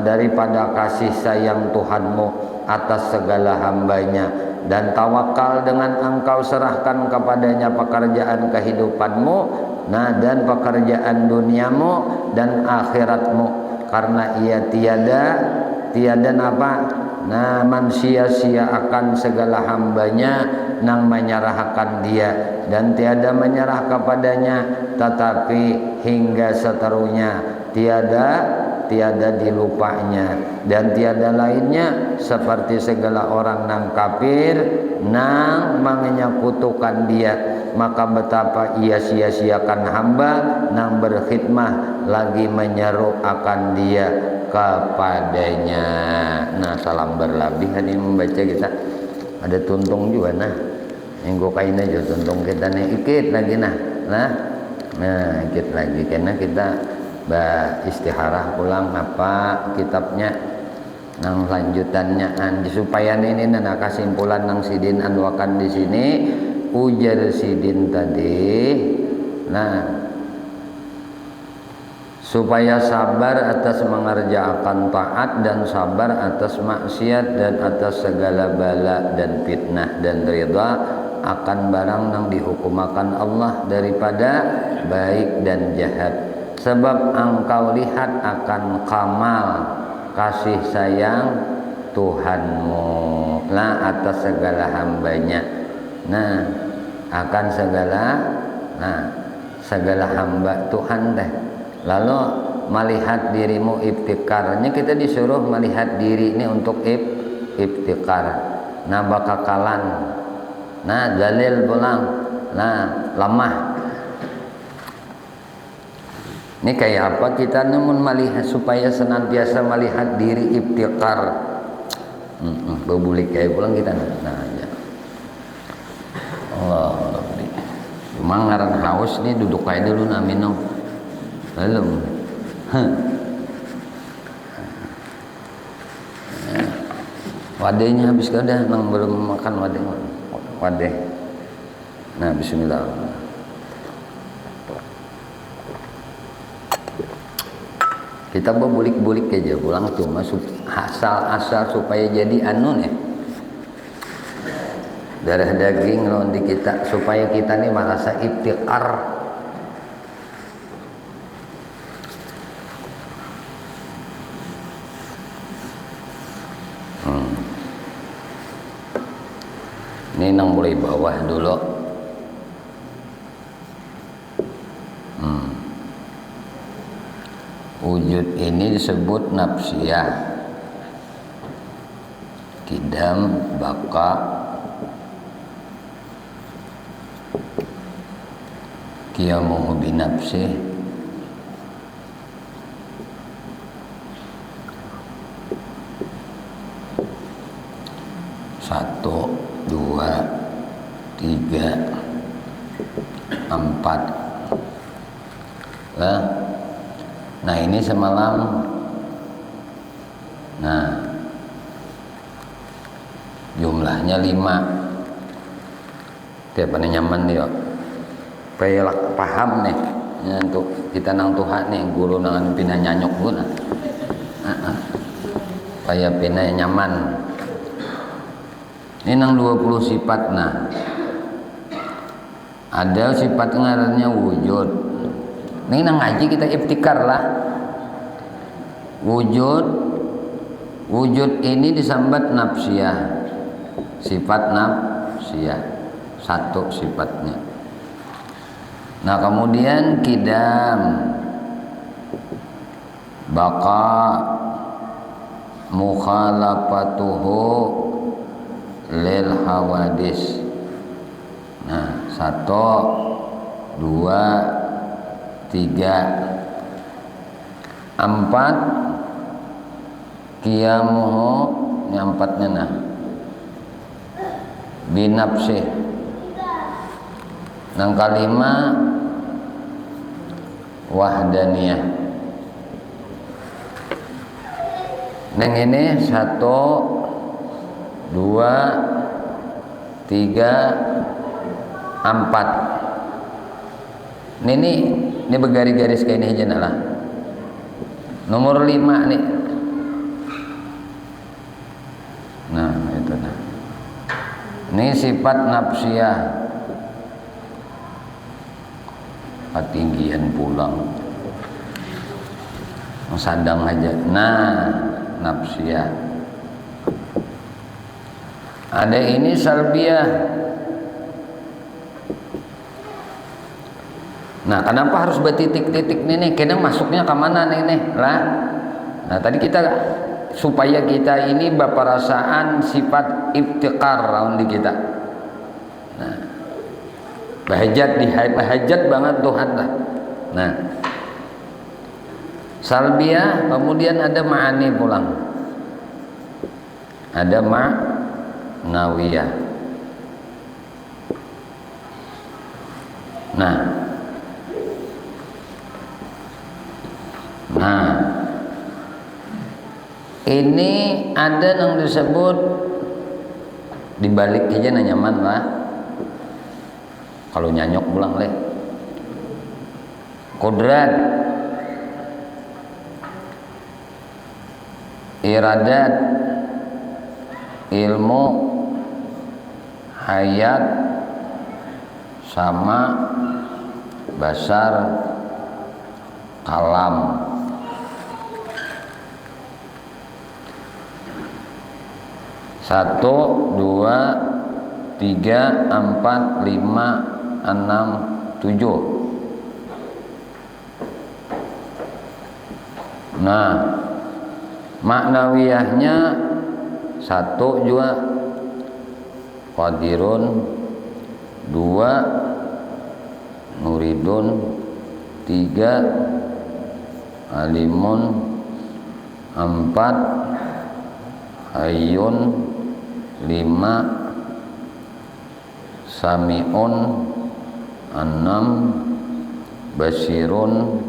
daripada kasih sayang Tuhanmu atas segala hambanya, dan tawakal dengan engkau serahkan kepadanya pekerjaan kehidupanmu, dan pekerjaan duniamu dan akhiratmu, karena ia tiada man sia-sia akan segala hambanya nang menyerahkan dia, dan tiada menyerah kepadanya tetapi hingga seterusnya tiada dilupanya, dan tiada lainnya seperti segala orang nang kafir nang menyekutukan dia, maka betapa ia sia-siakan hamba nang berkhidmah lagi menyeru akan dia kepadanya. Nah, salam berlebih ini membaca kita ada tuntung juga nah minggu kain aja tuntung kita nih ikit lagi nah ikit lagi karena kita istiharah ulang apa kitabnya nang lanjutannya supaya ini nana kesimpulan nang sidin anwakan di sini ujar sidin tadi. Nah, supaya sabar atas mengerjakan taat dan sabar atas maksiat dan atas segala bala dan fitnah, dan ridha akan barang nang dihukumakan Allah daripada baik dan jahat, sebab engkau lihat akan kamal kasih sayang Tuhanmu atas segala hambanya. Nah, akan segala hamba Tuhan deh. Lalu melihat dirimu ibtikarnya, kita disuruh melihat diri ini untuk ibtikar. Nah, bakakalan. Nah, dalil pulang. Nah, lemah. Ini kayak apa kita namun melihat supaya senantiasa melihat diri ibtikar. Bebulik kayak pulang kita nah aja. Allah. Cuma ngaran haus nih duduk kayak dulu na minum. Belum. Wadahnya habis kada nang belum makan wadah. Nah, bismillah. Kita bulik-bulik aja pulang cuma asal supaya jadi anu nih. Darah daging lawan di kita supaya kita nih merasa iftiqar. Ini nang mulai bawah dulu. Wujud ini disebut nafsiyah, kidam, baka, qiyamuhu binafsih, satu, dua, tiga, empat. Nah, ini semalam. Nah, jumlahnya 5. Tiap ada nyaman dia. Kayak paham nih. Ya, untuk kita nang Tuhan nih, guru nang pindah nyanyok guna. Kayak pindah nyaman. Ini nang 20 sifat nah. Ada sifat ngarannya wujud. Ini nang ngaji kita ibtikar lah. Wujud ini disambat nafsiyah. Sifat nafsiyah. Satu sifatnya. Nah, kemudian kidam, baka, mukhalafatuhu lil hawadis. Nah, 1, 2, 3, 4 qiyamuhu, ini 4-nya nah. Binafsih. Yang kelima wahdaniyah. Neng ini 1, 2, 3, 4. Ini bergaris-garis kayak ini aja lah. Nomor 5 nih. Nah, itu nah. Ini sifat nafsiyah. Ketinggian pulang. Sadang aja. Nah, nafsiyah. Ada ini salbiyah. Nah, kenapa harus bertitik-titik nih? Kena masuknya ke mana nih lah? Nah, tadi kita supaya kita ini berperasaan sifat iftikar lawan di kita. Nah, bahajat banget Tuhan lah. Nah, salbiyah, kemudian ada ma'ani pulang. Ada ma'nawiyah. Nah, ini ada yang disebut dibalik aja nyaman lah. Kalau nyanyok pulang leh. Kodrat, iradat, ilmu, hayat, sama, basar, kalam. Satu, 2, 3, 4, 5, 6, 7. Nah, maknawiyahnya 1 juga qadirun, 2 nuridun, 3 alimun, 4 hayyun, 5 sami'un, 6 basirun,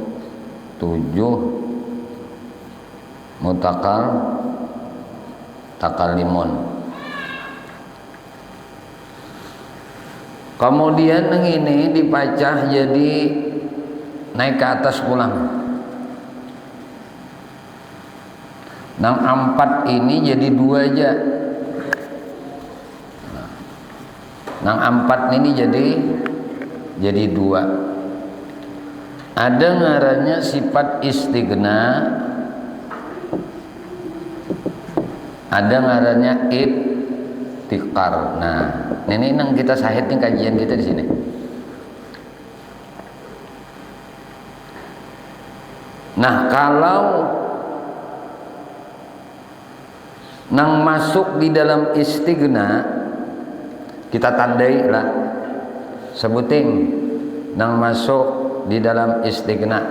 7 takalimun. Kemudian yang ini dipacah jadi naik ke atas pulang. Nang 4 ini jadi 2 aja. Nang 4 ini jadi 2. Ada ngarannya sifat istighna, ada ngarannya iftikar. Nah, ini nang kita sahid nih kajian kita di sini. Nah, kalau nang masuk di dalam istighna, kita tandai lah, sebutin nang masuk di dalam istighna.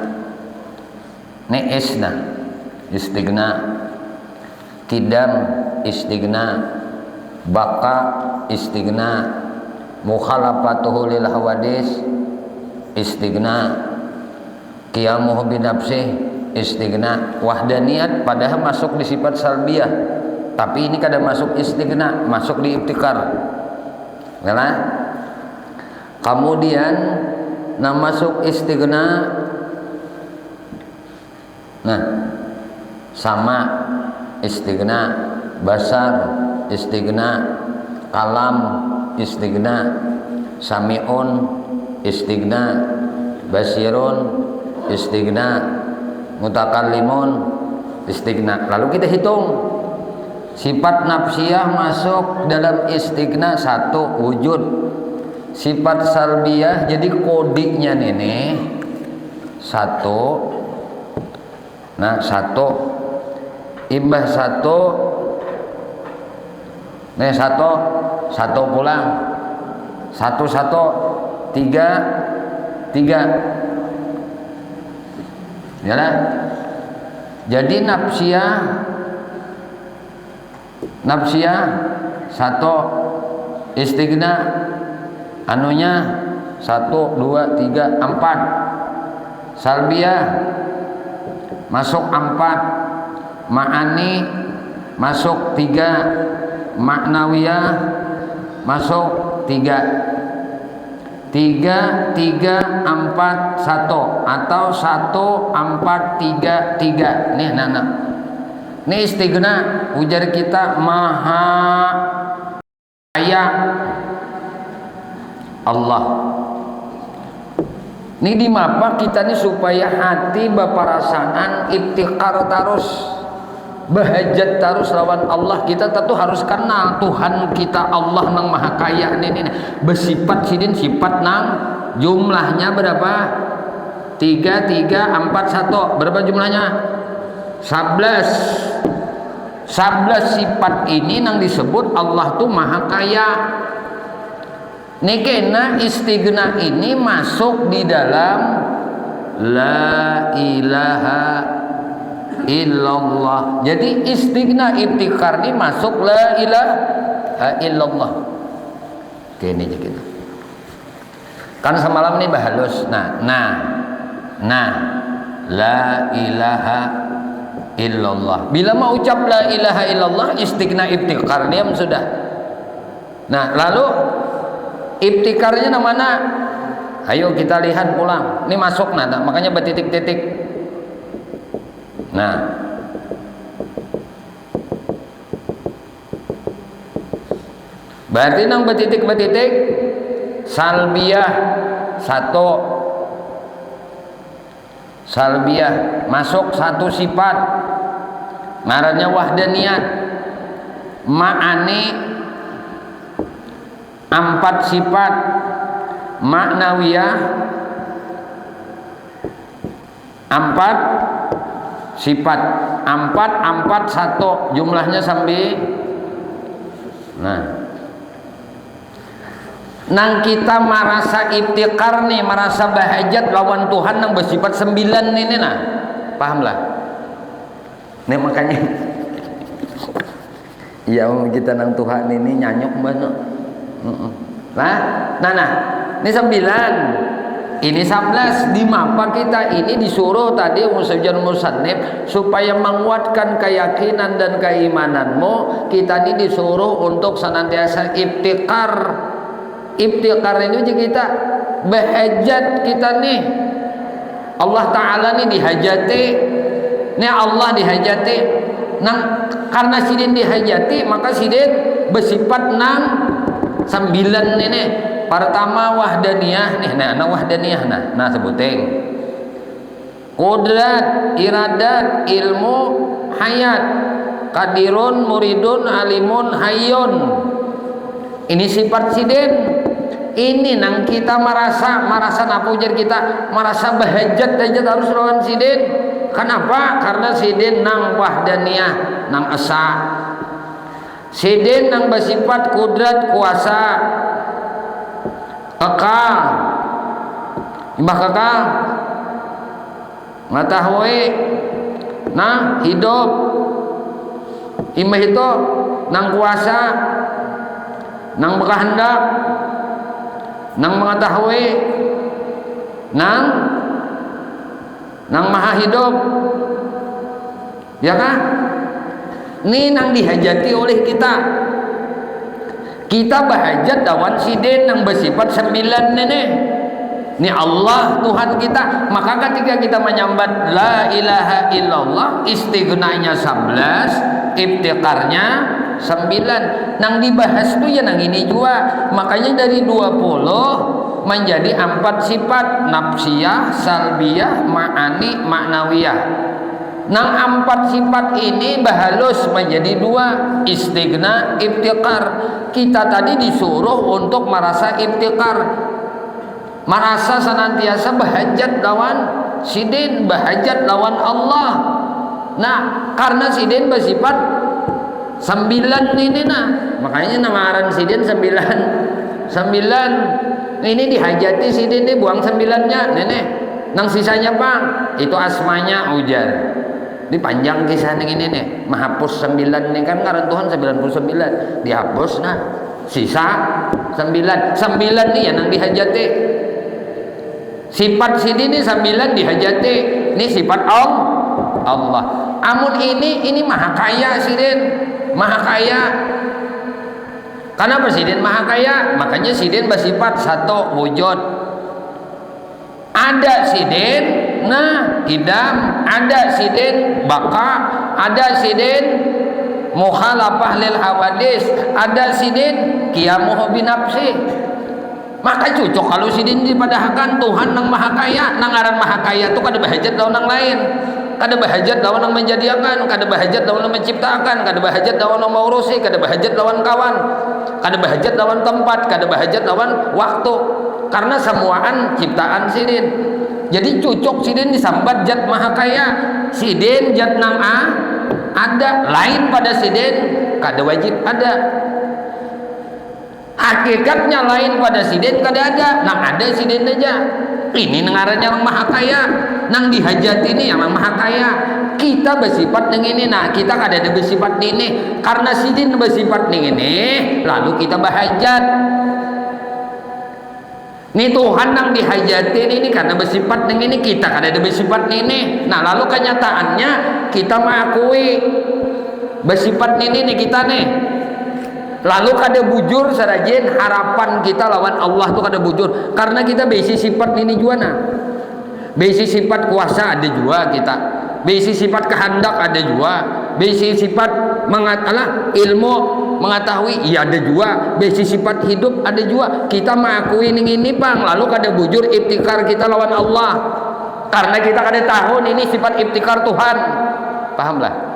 Ini isna istighna, kidam istighna, baka istighna, mukhalafatuhu lil hawadis istighna, qiyamuhu binafsih istighna. Wahdaniyat padahal masuk di sifat salbiyah, tapi ini kada masuk istighna, masuk di iftikar. Nah, kemudian masuk istighna. Nah, sama istighna, basar istighna, kalam istighna, sami'un istighna, basirun istighna, mutakallimun istighna. Lalu kita hitung sifat nafsiyah masuk dalam istighna 1 wujud. Sifat salbiyah jadi kodiknya nih 1. Nah, 1 imbah 1. Nih 1 pulang Satu tiga tiga. Yalah. Jadi nafsiyah satu, istighna anunya 1 2 3 4, salbiyah masuk 4, ma'ani masuk 3, maknawiyah masuk 3. 3 3 4 1 atau 1 4 3 3. Nih anak-anak. Ini istighna ujar kita maha kaya Allah. Ini di mapa kita nih supaya hati baparasaan iftiqar terus, bahajat terus lawan Allah. Kita tentu harus kenal Tuhan kita Allah nang maha kaya ini bersifat sidin sifat nang jumlahnya berapa? 3 3 4 1. Berapa jumlahnya? 11 sifat ini nang disebut Allah tuh maha kaya. Nikena istighna ini masuk di dalam la ilaha illallah. Jadi istighna iftikar ini masuk la ilaha illallah. Kene aja gitu. Kan semalam ini bahalus. Nah la ilaha illallah. Bila mau ucap la ilaha illallah istighna iftikar diam sudah. Nah lalu iftikarnya mana? Ayo kita lihat pulang. Ini masuk nada, makanya bertitik-titik. Nah, berarti nang bertitik-bertitik salbiyah 1, salbiyah masuk 1 sifat, ngarannya wahdaniyah. Ma'ani 4 sifat, maknawiyah 4 sifat, 4 1 jumlahnya sampai. Nah, nang kita merasa iftikar nih, merasa bahajat lawan Tuhan yang bersifat 9 ini nah, paham lah. Nih makanya ya kita nang Tuhan ini nyanyuk banget. Nah, ini 9, ini 11. Di mapa kita ini disuruh tadi Musajan Musannif supaya menguatkan keyakinan dan keimananmu. Kita ini disuruh untuk senantiasa iftikar. Iftikar ini kita bahajat kita nih. Allah Ta'ala nih dihajati. Nih Allah dihajati. Nang karena sidin dihajati maka sidin bersifat nang 9 ini. Pertama wahdaniyah nih, nah wahdaniyah nah sebuting qudrat, iradat, ilmu, hayat, qadirun, muridun, alimun, hayyun. Ini sifat sidin. Ini nang kita merasa napa ujar kita merasa bahajat aja harus lawan sidin. Kenapa? Karena sidin nang wahdaniyah, nang asa. Sidin nang bersifat kudrat kuasa kekal, imbah kekal ngetahui nah hidup, imbah itu nang kuasa nang berkehendak nang mengetahui nang maha hidup, ya kan? Ini nang dihajati oleh kita. Kita bahajat lawan sidin yang bersifat 9 ini. Ini Allah Tuhan kita. Maka ketika kita menyambat la ilaha illallah, istighnanya 11, iftikarnya 9. Nang dibahas tuh ya nang ini juga. Makanya dari 20 menjadi 4 sifat, nafsiyah, salbiyah, ma'ani, maknawiyah. Nang 4 sifat ini bahalus menjadi 2, istighna, iftikar. Kita tadi disuruh untuk merasa iftikar, merasa senantiasa bahajat lawan sidin, bahajat lawan Allah. Nah, karena sidin bersifat 9 ini nah, makanya nangaran sidin 9 9 ini dihajati sidin buang 9-nya nenek nang sisanya bang itu asmanya ujar dipanjang kisah ini nih menghapus 9 nih kan ngaran Tuhan 99 dihapus nah sisa 9 nih ya nang dihajati sifat sidin ini 9 dihajati ini sifat Allah amun ini maha kaya sidin maha kaya. Kenapa sidin maha kaya? Makanya sidin bersifat satu wujud. Ada sidin nah idam, ada sidin baka, ada sidin mukhalafah lil hawadis, ada sidin qiyamuhu binafsi. Maka cocok kalau sidin dipadahakan Tuhan nang maha kaya, nang aran maha kaya itu kada bahajat lawan nang lain. Kada bahajat lawan nang menjadiakan, kada bahajat lawan nang menciptakan, kada bahajat lawan nang maurusi, kada bahajat lawan kawan, kada bahajat lawan tempat, kada bahajat lawan waktu. Karena semuaan ciptaan sidin. Jadi cocok sidin disambat zat maha kaya. Sidin zat nang ada, lain pada sidin kada wajib ada. Hakikatnya lain pada sidin kada ada, nang ada sidin aja. Ini ngarannya yang maha kaya, nang dihajat ini yang maha kaya. Kita bersifat dengan ini, nah kita kada ada bersifat ini karena sidin bersifat dengan ini, lalu kita bahajat. Ini Tuhan nang dihajatin ini karena bersifat dengan ini, kita kada ada bersifat ini. Nah lalu kenyataannya kita mengakui bersifat ini kita nih. Lalu kada bujur sarajin harapan kita lawan Allah tuh kada bujur karena kita besi sifat ini jua nah. Besi sifat kuasa ada jua kita. Besi sifat kehendak ada jua. Besi sifat ilmu mengetahui iya ada jua. Besi sifat hidup ada jua. Kita mengakui ini pang lalu kada bujur ibtikar kita lawan Allah. Karena kita kada tahu ini sifat ibtikar Tuhan. Pahamlah?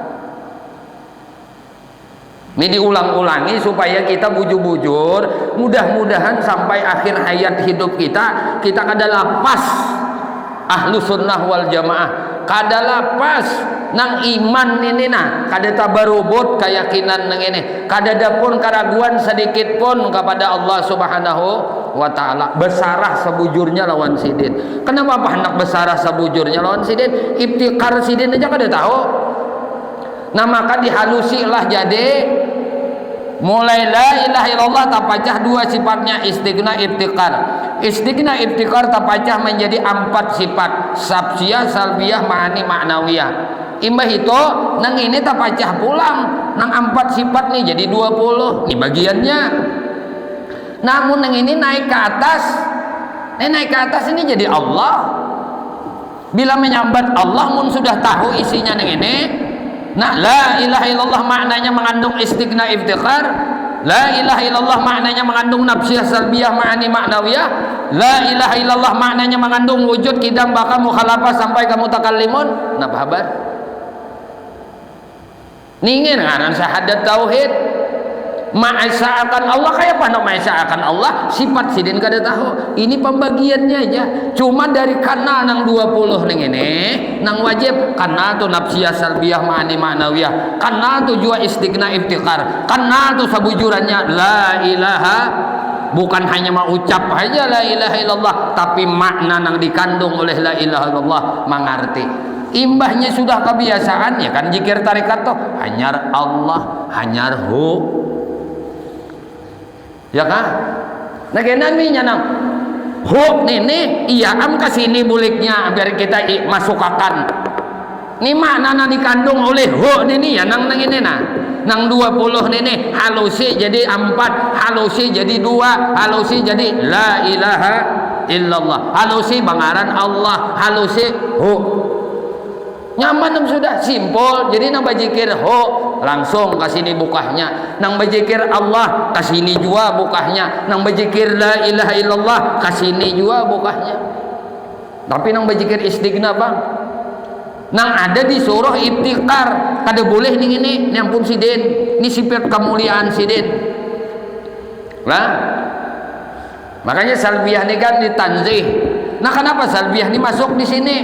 Ini diulang-ulangi supaya kita bujur-bujur, mudah-mudahan sampai akhir hayat hidup kita kada lapas ahlu sunnah wal jamaah, kada lapas nang iman ini nah, kada tabarubut keyakinan nang ini, kada ada pun keraguan sedikit pun kepada Allah Subhanahu wa ta'ala. Besarah sebujurnya lawan sidin. Kenapa apa hendak besarah sebujurnya lawan sidin? Ibtikar sidin aja kada tahu. Nah maka dihalusi lah jadi mulai la ilaha illallah tapacah dua sifatnya istighna ibtikar. Istighna ibtikar tapacah menjadi 4 sifat sabsiyah, salbiyah, ma'ani, ma'nawiyah. Imbah itu nang ini tapacah pulang nang 4 sifat nih jadi 20 nih bagiannya. Namun nang ini naik ke atas. Naik ke atas ini jadi Allah. Bila menyambat Allah mun sudah tahu isinya nang ini. Nah, la ilaha illallah maknanya mengandung istighna iftikhar. La ilaha illallah maknanya mengandung nafsiyah salbiyah ma'ani ma'nawiyah. La ilaha illallah maknanya mengandung wujud kidam baka mukhalafah sampai ke mutakallimun. Nah, kabar? Ningin ngaran syahadat tauhid. Ma'isa akan Allah kayak apa nak ma'isa akan Allah sifat sidin kada tahu. Ini pembagiannya aja. Cuma dari kanal nang 20 ning ini nang wajib kanal tu nafsiyah salbiyah ma'ani ma'nawiyah. Kanal tu jua istighna iftikar. Kanal tu sabujurannya la ilaha, bukan hanya mau ucap aja la ilaha illallah, tapi makna nang dikandung oleh la ilaha illallah mengerti. Imbahnya sudah kebiasaan ya kan zikir tarekat tuh hanyar Allah, hanyar hu. Ya kan? Nah kena nih nang huk nih iya am kasini buliknya biar kita masukkan. Ini makna dikandung oleh huk nih ya nang ini nah. Nang 20 nih halusi jadi 4, halusi jadi 2, halusi jadi la ilaha illallah. Halusi bangaran Allah, halusi huk. Nyaman sudah simpel. Jadi nang bajikir ho langsung kasini bukahnya. Nang bajikir Allah kasini jua bukahnya. Nang bajikir la ilaha illallah kasini jua bukahnya. Tapi nang bajikir istighna bang. Nang ada disuruh ibtikar. Kada boleh ning ini nyampun sidin. Ini sifat kemuliaan sidin. Lah. Makanya salbiyah ini kan ditanzih. Nah kenapa salbiyah ini masuk di sini?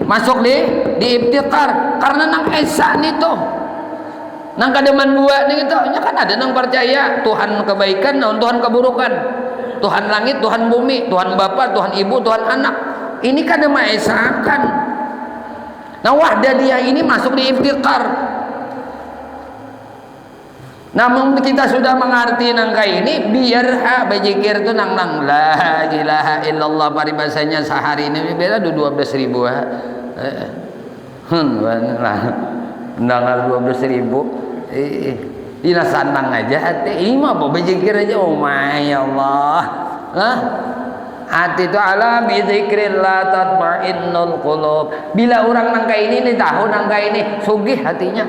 Masuk di ibtikar karena nang esa itu nang kademan dua nih itu nya kan ada nang percaya Tuhan kebaikan dan Tuhan keburukan Tuhan langit, Tuhan bumi, Tuhan Bapa, Tuhan Ibu, Tuhan anak. Ini kan maesakan. Nah, wahdaniyah ini masuk di iftikar. Namun kita sudah mengerti nangka ini, biar berzikir tu nang la ilaha illallah paribasanya sehari ini beda 12.000 mendengar 12.000 ina sanang aja hati ima apa berzikir aja. Oh my Allah, hati itu ala bi zikrillah tatma'innul qulub. Bila orang nangka ini tahu nangka ini sugih hatinya,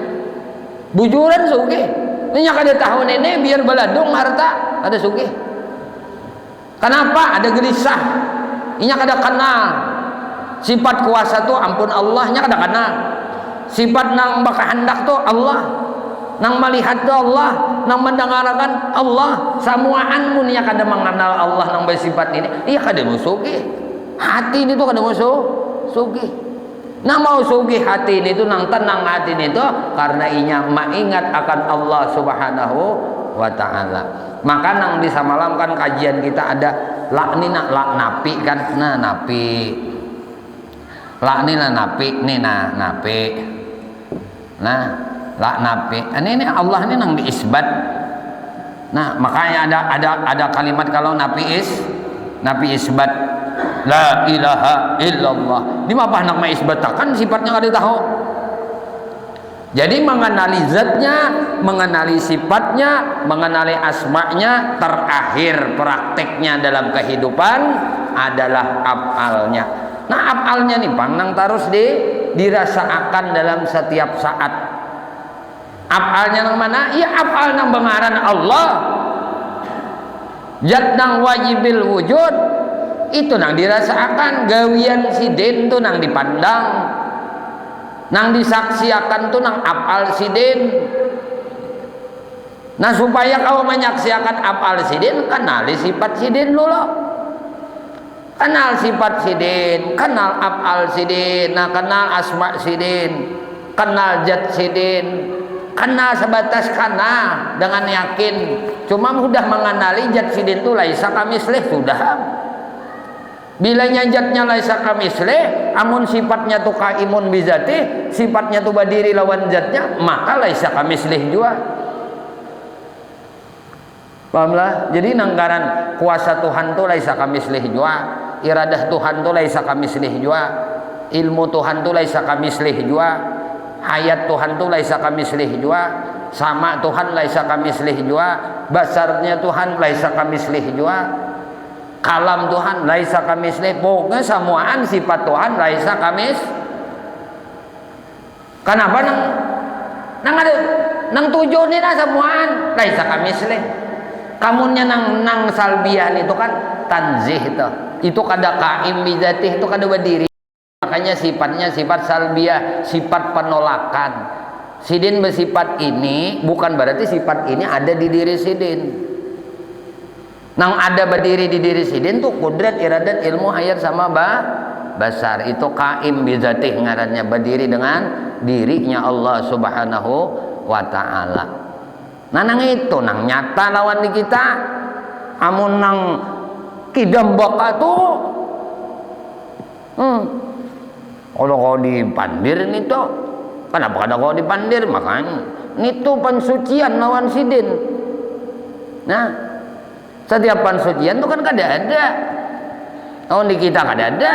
bujuran sugih. Ini kada tahun ini biar beladung harta ada sugih. Kenapa? Ada gelisah. Ini kada kenal sifat kuasa tu ampun Allahnya kada kenal. Sifat nang bakahandak tu Allah, nang melihat tu Allah, nang mendengarkan Allah. Samuaan mun nya kada mengenal Allah nang bersifat ini, iya kada musugih. Hati ini tu kada musugih. Nah mau sugih hati ini tuh nang tenang hati ini tuh karena inya mengingat akan Allah Subhanahu wa ta'ala. Maka nang bisa malam kan kajian kita ada lakni nak lak napi kan, nah napi lakni na napi nih nah napi nah lak napi ini Allah ini nang diisbat. Nah makanya ada kalimat kalau napi isbat la ilaha illallah. Ini apa nak isbatakan sifatnya kada tahu. Jadi mengenali zatnya, mengenali sifatnya, mengenali asma'nya, terakhir prakteknya dalam kehidupan adalah af'alnya. Nah af'alnya nih pandang terus dirasakan dalam setiap saat. Af'alnya nang mana? Ya af'al nang bengaran Allah. Zat nang wajibil wujud itu nang dirasakan, gawian siden tu nang dipandang, nang disaksiakan tu nang af'al siden. Nah supaya kau menyaksiakan af'al siden, kenali sifat siden dulu, kenal sifat siden, kenal af'al siden, nah kenal asma siden, kenal zat siden, kenal sebatas kenal dengan yakin. Cuma sudah mengenali zat siden tu laisa kamislih sudah. Bila nyajatnya laisa kamislih, amun sifatnya tu kaimun bizati, sifatnya tu berdiri lawan zatnya, maka laisa kamislih juga. Pahamlah? Jadi nanggaran kuasa Tuhan tu laisa kamislih juga, iradah Tuhan tu laisa kamislih juga, ilmu Tuhan tu laisa kamislih juga, hayat Tuhan tu laisa kamislih juga, sama Tuhan laisa kamislih juga, basarnya Tuhan laisa kamislih juga, kalam Tuhan laisa kamislih. Pokoknya semuaan sifat Tuhan laisa kamis. Kenapa nang tujuh ni dah semuaan laisa kamislih. Kamunya nang salbiah itu kan tanzih itu kada qaim bizatih, itu kada berdiri. Makanya sifatnya sifat salbiah, sifat penolakan. Sidin bersifat ini bukan berarti sifat ini ada di diri sidin. Nang ada berdiri di diri sidin tuh kudrat, iradat, ilmu, hayat sama basar. Itu qaim bizatih ngarannya, berdiri dengan dirinya Allah Subhanahu wa ta'ala. Nah nang itu nang nyata lawan di kita. Amun nang kidam baka tuh kalau kau dipandir nih tuh, kenapa kada kau dipandir? Makanya itu pensucian lawan sidin. Nah setiap pensucian itu kan kada ada, lawan di kita kada ada,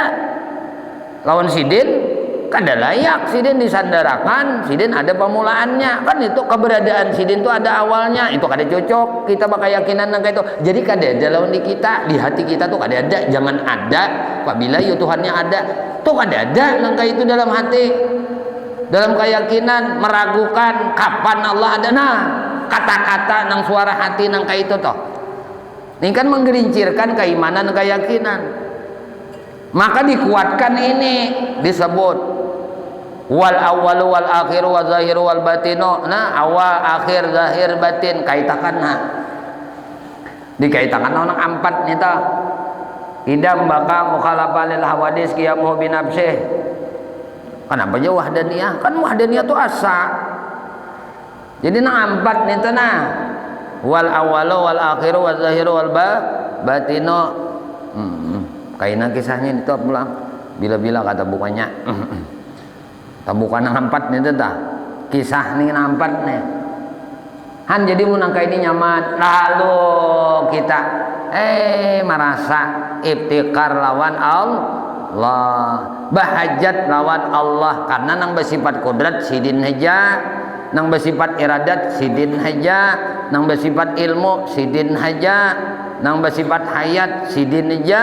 lawan sidin kada layak, sidin disandarakan, sidin ada pemulaannya kan. Itu keberadaan sidin itu ada awalnya, itu kada cocok kita bakayakinan nangka itu. Jadi kada ada lawan di kita, di hati kita tuh kada ada. Jangan ada apabila ya Tuhannya ada tuh kada ada nangka itu dalam hati, dalam keyakinan meragukan kapan Allah ada. Nah kata-kata nang suara hati nangka itu toh ini kan menggelincirkan keimanan dan keyakinan. Maka dikuatkan ini, disebut wal awwalu wal akhiru wal zahiru wal batinu. Nah awal akhir zahir batin kaitakan, nah dikaitakan orang empat nita idam baka mukhalafah lil hawadis qiyamuhu bi nafsih. Kenapa aja wahdaniyah? Kan wahdaniyah itu asa. Jadi nang empat nita nah wal awalu wal akhiru wal zahiru wal batino. Kaina kisahnya itu pulang. Bila-bila kata bukannya. Bukan nampat nih tah. Kisah nih nampat nih. Han jadi munangka ini nyaman. Lalu kita merasa iftikar lawan Allah, bahajat lawan Allah karena nang bersifat kodrat sidin haja, nang bersifat iradat sidin haja, nang bersifat ilmu sidin haja, nang bersifat hayat sidin haja,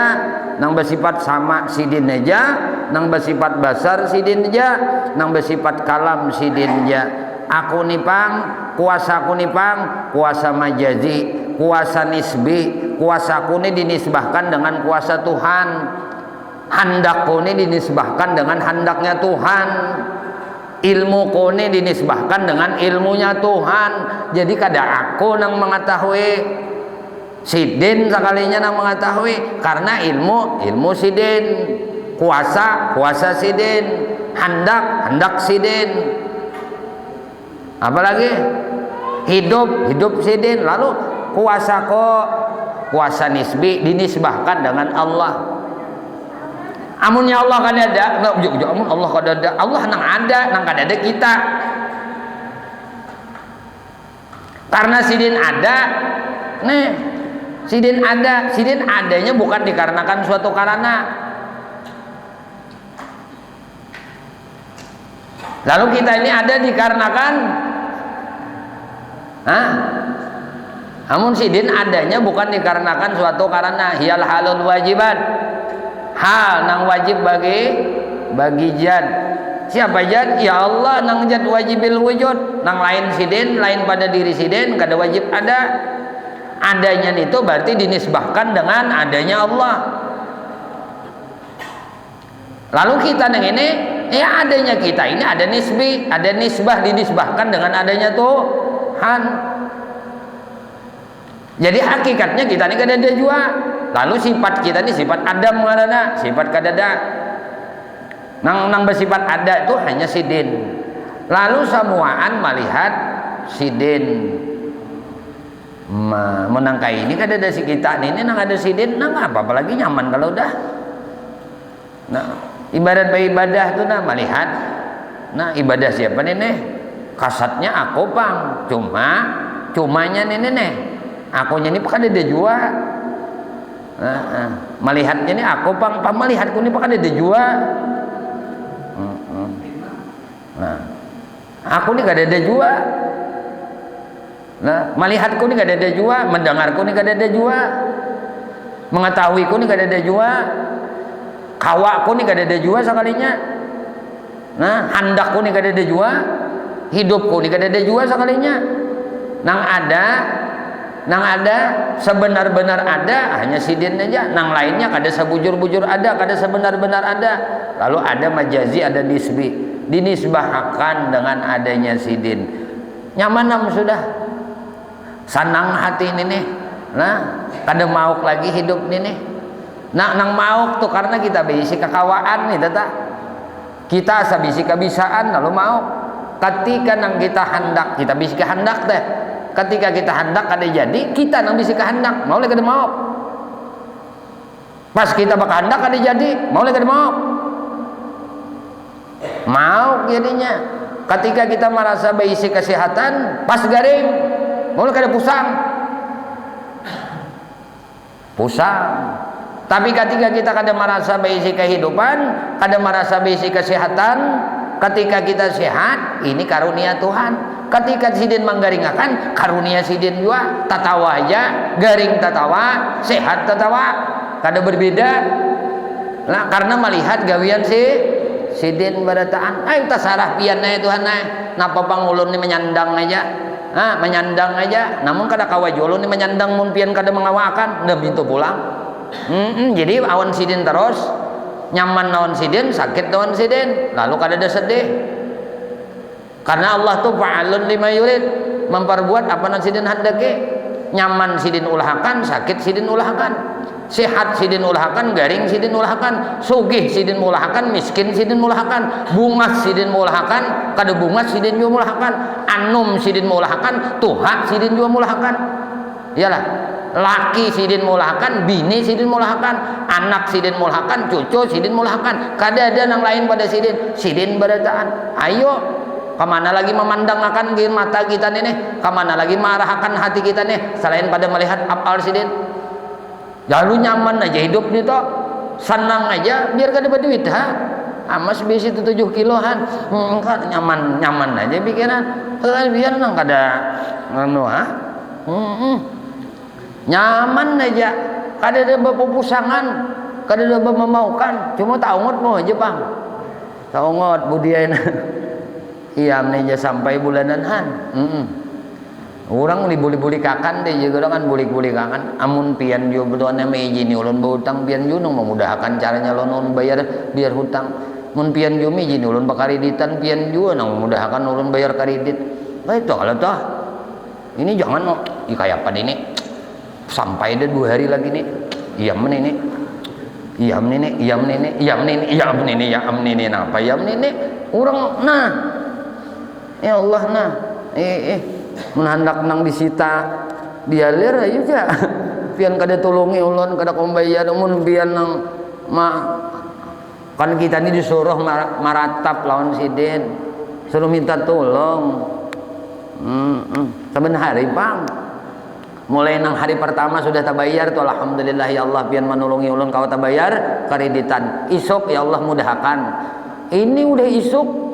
nang bersifat sama sidin haja, nang bersifat basar sidin haja, nang bersifat kalam sidin haja. Aku nipang, kuasa aku nipang, kuasa majazi, kuasa nisbi, kuasa aku ini dinisbahkan dengan kuasa Tuhan, handakku ini dinisbahkan dengan handaknya Tuhan, ilmuku ini dinisbahkan dengan ilmunya Tuhan. Jadi kada aku nang mengetahui, sidin sekalinya nang mengetahui, karena ilmu sidin, kuasa sidin, handak sidin. Apalagi hidup sidin. Lalu kuasa nisbi dinisbahkan dengan Allah. Amunnya Allah kada ada, amun Allah kada ada, Allah nang ada, nang kada ada kita. Karena sidin ada, nih sidin adanya bukan dikarenakan suatu karena. Lalu kita ini ada dikarenakan namun sidin adanya bukan dikarenakan suatu karena. Hiyal halul wajibat, hal nang wajib bagi jad. Siapa jad? Ya Allah nang jad wajibil wujud. Nang lain sidin, lain pada diri sidin kada wajib ada. Adanya itu berarti dinisbahkan dengan adanya Allah. Lalu kita nang ini adanya kita ini ada nisbi, ada nisbah dinisbahkan dengan adanya Tuhan. Jadi hakikatnya kita ini kada ada jua. Lalu sifat kita ini sifat adam ngarana, sifat kada ada. Nang bersifat ada itu hanya sidin. Lalu semuaan melihat sidin. Menangkai ini kada ada si kita ini nang ada sidin, nang apalagi nyaman kalau udah. Nah, ibadat beribadah itu melihat. Nah, ibadah siapa nih? Kasatnya aku pang. Cumanya nih. Akunya ini kan ada jua. Melihatnya ini aku pang melihatku ini kan ada jua. Nah, aku ini gak ada jua. Nah, melihatku ini gak ada jua, mendengarku ini gak ada jua, mengetahuiku ini gak ada jua, kawaku ini gak ada jua sekalinya. Nah, handakku ini gak ada jua, hidupku ini gak ada jua sekalinya. Nang ada sebenar-benar ada hanya sidin aja. Nang lainnya kada sebujur-bujur ada, kada sebenar-benar ada. Lalu ada majazi, ada nisbi, dinisbahkan dengan adanya sidin. Nyaman sudah, sanang hati ini nih. Nah, kada mauk lagi hidup ini. Nah, nang mauk tuh karena kita bisi kekawaan nih tata. Kita sabisi kebisaan lalu mauk. Ketika nang kita hendak, kita bisi kehendak teh. Ketika kita hendak kada jadi, kita nang bisi kehendak, mau lagi kada mauk. Pas kita bakal hendak kada jadi, mau lagi kada mauk. Mauk jadinya. Ketika kita merasa bisi kesehatan, pas garing, mau lagi kada pusang. Tapi ketika kita kada merasa bisi kehidupan, kada merasa bisi kesehatan, ketika kita sehat, ini karunia Tuhan. Ketika sidin menggaringakan, karunia sidin juga. Tatawa aja, garing tatawa, sehat tatawa, kada berbeda. Nah, karena melihat gawian sidin barataan. Ayo tasarah pian na Tuhan na. Napa pangulun ni menyandang aja. Menyandang aja. Namun kada kawajulun ni menyandang mun pian kada mengawakan, nda bintu pulang. Jadi awan sidin terus, nyaman lawan sidin, sakit lawan sidin, lalu kada ada sedih. Karena Allah tuh fa'alun lima yurid, memperbuat apa nan sidin handaki. Nyaman sidin ulahakan, sakit sidin ulahakan, sehat sidin ulahakan, garing sidin ulahakan, sugih sidin ulahakan, miskin sidin ulahakan, bungas sidin ulahakan, kada bungas sidin juga ulahakan, anum sidin ulahakan, tuha sidin juga ulahakan. Iyalah. laki sidin mulahakan, bini sidin mulahakan, anak sidin mulahakan, cucu sidin mulahakan. Kada ada yang lain pada sidin berataan. Ayo, kemana lagi memandang akan mata kita nih, kemana lagi mengarahkan hati kita nih selain pada melihat afal sidin. Lalu nyaman aja hidup nih toh, senang aja biar kada berduit ha. Amas besi itu 7 kiloan, nyaman aja pikiran, biar nang kada anu ha. Nyaman aja, kada ada berpupusangan, kada ada memaukan, cuma taungot mau aja bang, taungot budian. Iya aja sampai bulanan han. Orang dibuli-buli kakan deh juga kan buli-buli kakan. Amun pian jo betuannya meiji ni ulun berhutang pian jo nang memudahkan caranya ulun bayar biar hutang. Mun pian jo meiji ni ulun bakreditan pian jo nang memudahkan ulun bayar kredit. Baik toh kalau toh. Ini jangan no, kayak apa ini? Sampai ada 2 hari lagi nih. Iya ini. Apa iyam ini? Orang nah. Ya Allah nah. Menhandak nang disita dialir aja ja. Pian kada tulungi ulun kada kombayar mun pian nang kan kita ni disuruh maratap lawan sidin, suruh minta tolong. Saben hari bang, mulai nang hari pertama sudah tabayar tuh alhamdulillah ya Allah pian menolongi ulun kau tabayar kreditan. Isuk ya Allah mudahkan. Ini udah isuk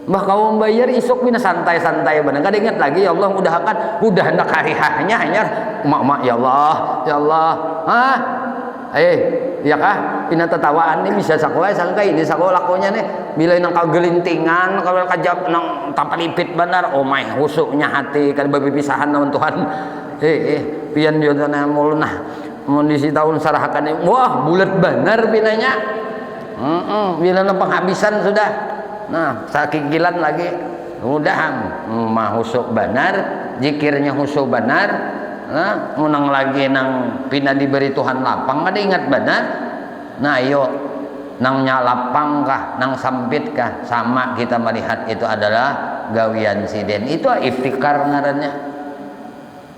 mbah kau membayar isuk mina santai-santai bener. Kada ingat lagi ya Allah mudahkan. Udah hendak hari hanya mak ya Allah. Hah? Ya kah? Pina tetawaan nih bisa sakuai sangka ini sakuai lakonya nih. Bila nang kagelintingan kalau kajab nang tapalipit benar. Oh my husuknya hati kada berpisahan namun Tuhan. Pian yo tanah mulunah. Mun di tahun sarahkan wah bulat benar pinanya. Bila nang penghabisan sudah. Nah, sakikilan lagi udah mah husuk benar, zikirnya husuk benar. Nah, munang lagi nang pina diberi Tuhan lapang, ada ingat benar. Nah, ayo nang nyalapang kah, nang sampit kah, sama kita melihat itu adalah gawian sidin. Itu iftikar ngarannya.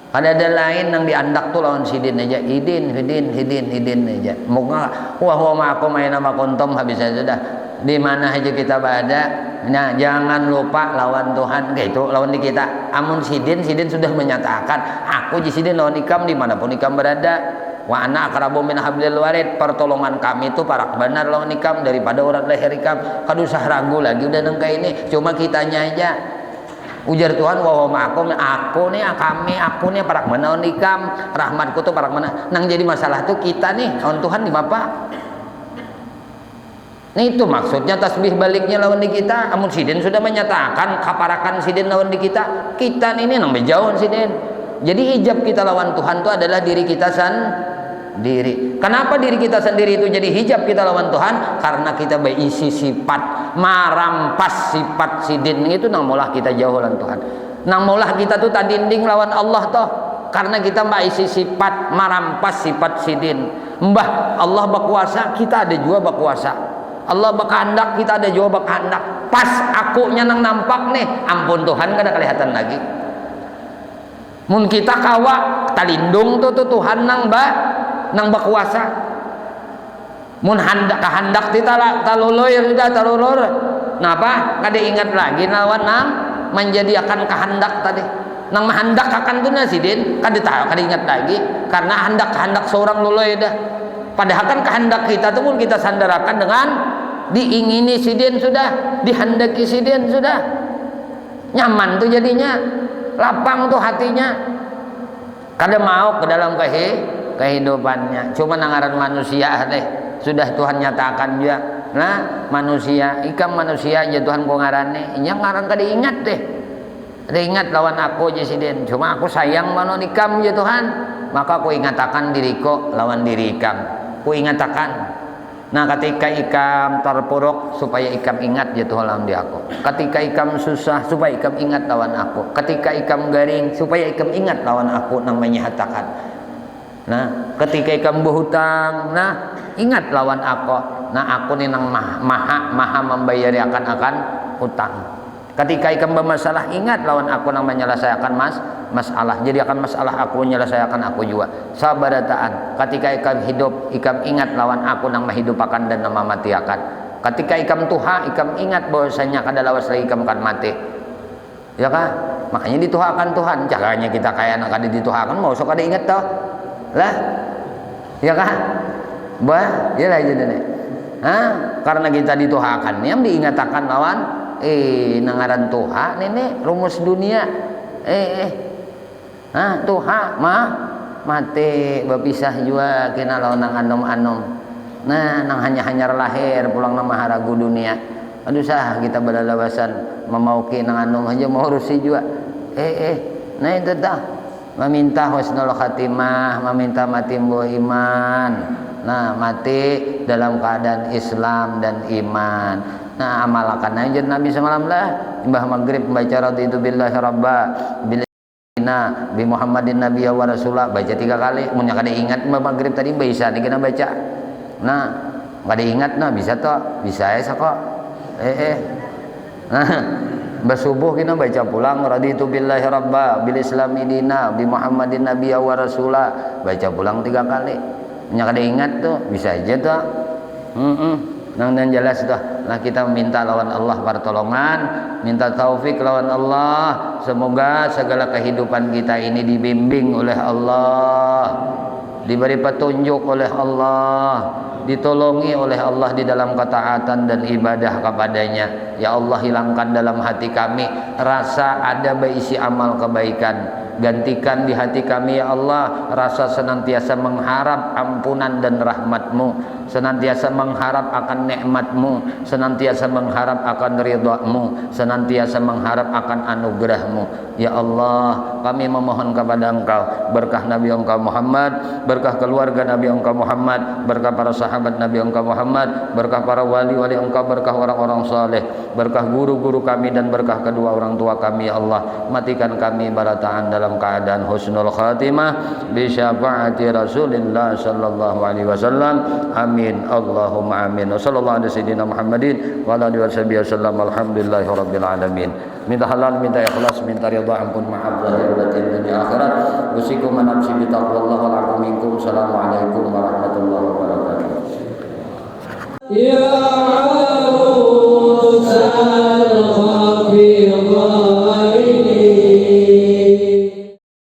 Ada lain nang diandak tuh lawan sidin aja, hidin aja. Muka wah aku main nama kontom habis aja sudah. Di mana aja kita berada, nah jangan lupa lawan Tuhan, gitu lawan di kita. Amun sidin sudah menyatakan, aku di sidin lawan ikam dimanapun ikam berada. Wa ana aqrabu min hablil warid, pertolongan kami itu parak benar lawan ikam daripada urat leher ikam. Kada usah ragu lagi udah nang kayak ini, cuma kitanya aja. Ujar Tuhan wa ma'akum, aku nih parak benar lawan ikam, rahmatku tuh parak benar. Nang jadi masalah tuh kita nih lawan Tuhan di Bapak. Nah itu maksudnya tasbih baliknya lawan di kita. Amun sidin sudah menyatakan kaparakan sidin lawan di kita ini nang bejauhan sidin. Jadi hijab kita lawan Tuhan itu adalah diri kita sendiri. Kenapa diri kita sendiri itu jadi hijab kita lawan Tuhan? Karena kita berisi sifat marampas sifat sidin itu nang maulah kita jauh lawan Tuhan. Nang maulah kita tuh tadinding lawan Allah toh. Karena kita berisi sifat marampas sifat sidin. Mbah Allah berkuasa, kita ada juga berkuasa. Allah berkehendak, kita ada juga berkehendak. Pas akunya nang nampak nih, ampun Tuhan kada kelihatan lagi. Mun kita kawa talindung tuh Tuhan nang berkuasa. Mun kehendak kita talulur sudah talulur. Napa? Kada ingat lagi lawan nang menjadikan kehendak tadi. Nang menghendak akan tuh nasidin, kada tahu, kada ingat lagi karena kehendak seorang luluy dah. Padahal kan kehendak kita itu pun kita sandarakan dengan diingini sidin sudah, dihendaki sidin sudah. Nyaman tuh jadinya, lapang tuh hatinya. Kada mau ke dalam kehidupannya. Cuma nangaran manusia deh. Sudah Tuhan nyatakan juga. Nah, manusia, ikam manusia aja Tuhan ko ngarane. Inya ngarang kada ingat deh. Kada ingat lawan aku aja sidin. Cuma aku sayang manon ikam ya Tuhan. Maka aku ingatakan diriku lawan diri ikam. Ku ingatakan. Nah ketika ikam terpuruk supaya ikam ingat ya Tuhan lawan di aku. Ketika ikam susah supaya ikam ingat lawan aku. Ketika ikam garing supaya ikam ingat lawan aku nang menyatakan. Nah ketika ikam berhutang, nah ingat lawan aku. Nah aku nih nang maha membayari akan hutang. Ketika ikam bermasalah, ingat lawan aku nang menyelesaikan masalah. Jadi akan masalah aku menyelesaikan aku juga. Sabarataan. Ketika ikam hidup, ikam ingat lawan aku nang menghidupakan dan mematiakan. Ketika ikam tuha, ikam ingat bahwasanya kada lawas lagi ikam kan mati. Ya kan? Makanya dituhakan Tuhan. Caranya kita kaya nak kada dituhakan, mau sok kada ingat toh. Lah. Ya kan? Bah, ya lah jadi. Karena kita dituhakan, yang diingatakan lawan nangaran tuha nenek rumus dunia tuha mati berpisah juga kena lawan nang anom nang hanya lahir pulang nama haragu dunia. Aduh sah kita berlawasan memauki nang anom aja mau urusi juga nah itu dah meminta husnul khatimah, meminta mati mbuh iman. Nah mati dalam keadaan Islam dan iman. Nah amalkan aja Nabi semalam lah imbah maghrib membaca raditu billahi rabba bilina bi Muhammadin nabiyya wa rasulah baca 3 kali. Mun kada ingat imbah maghrib tadi bisa dikena baca. Nah kada ingat nah bisa toh bisa ya kok nah basubuh kita baca pulang raditu billahi rabba bil islami dina bi Muhammadin nabiyya wa rasulah baca pulang 3 kali. Mun kada ingat tuh bisa aja toh nang jelas tuh. Nah kita minta lawan Allah pertolongan, minta taufik lawan Allah. Semoga segala kehidupan kita ini dibimbing oleh Allah, diberi petunjuk oleh Allah, ditolongi oleh Allah di dalam ketaatan dan ibadah kepadanya. Ya Allah, hilangkan dalam hati kami rasa ada berisi amal kebaikan. Gantikan di hati kami ya Allah rasa senantiasa mengharap ampunan dan rahmat-Mu, senantiasa mengharap akan nikmat-Mu, senantiasa mengharap akan ridha-Mu, senantiasa mengharap akan anugerah-Mu. Ya Allah, kami memohon kepada Engkau berkah Nabi Engkau Muhammad, berkah keluarga Nabi Engkau Muhammad, berkah para sahabat Nabi Engkau Muhammad, berkah para wali-wali Engkau, berkah orang-orang saleh, berkah guru-guru kami dan berkah kedua orang tua kami. Ya Allah, matikan kami barataan dalam keadaan husnul khatimah bi syafaati Rasulillah sallallahu alaihi wasallam. Amin Allahumma amin. Wassallallahu ala sayyidina Muhammadin wa ala alihi wasallam. Alhamdulillahi rabbil alamin. Minta halal, minta ikhlas, minta ridha, ampun, maaf zahir batin dunia akhirat. Usikum nafsi bi taqwallah wa lakum minkum. Assalamualaikum warahmatullahi wabarakatuh. Ya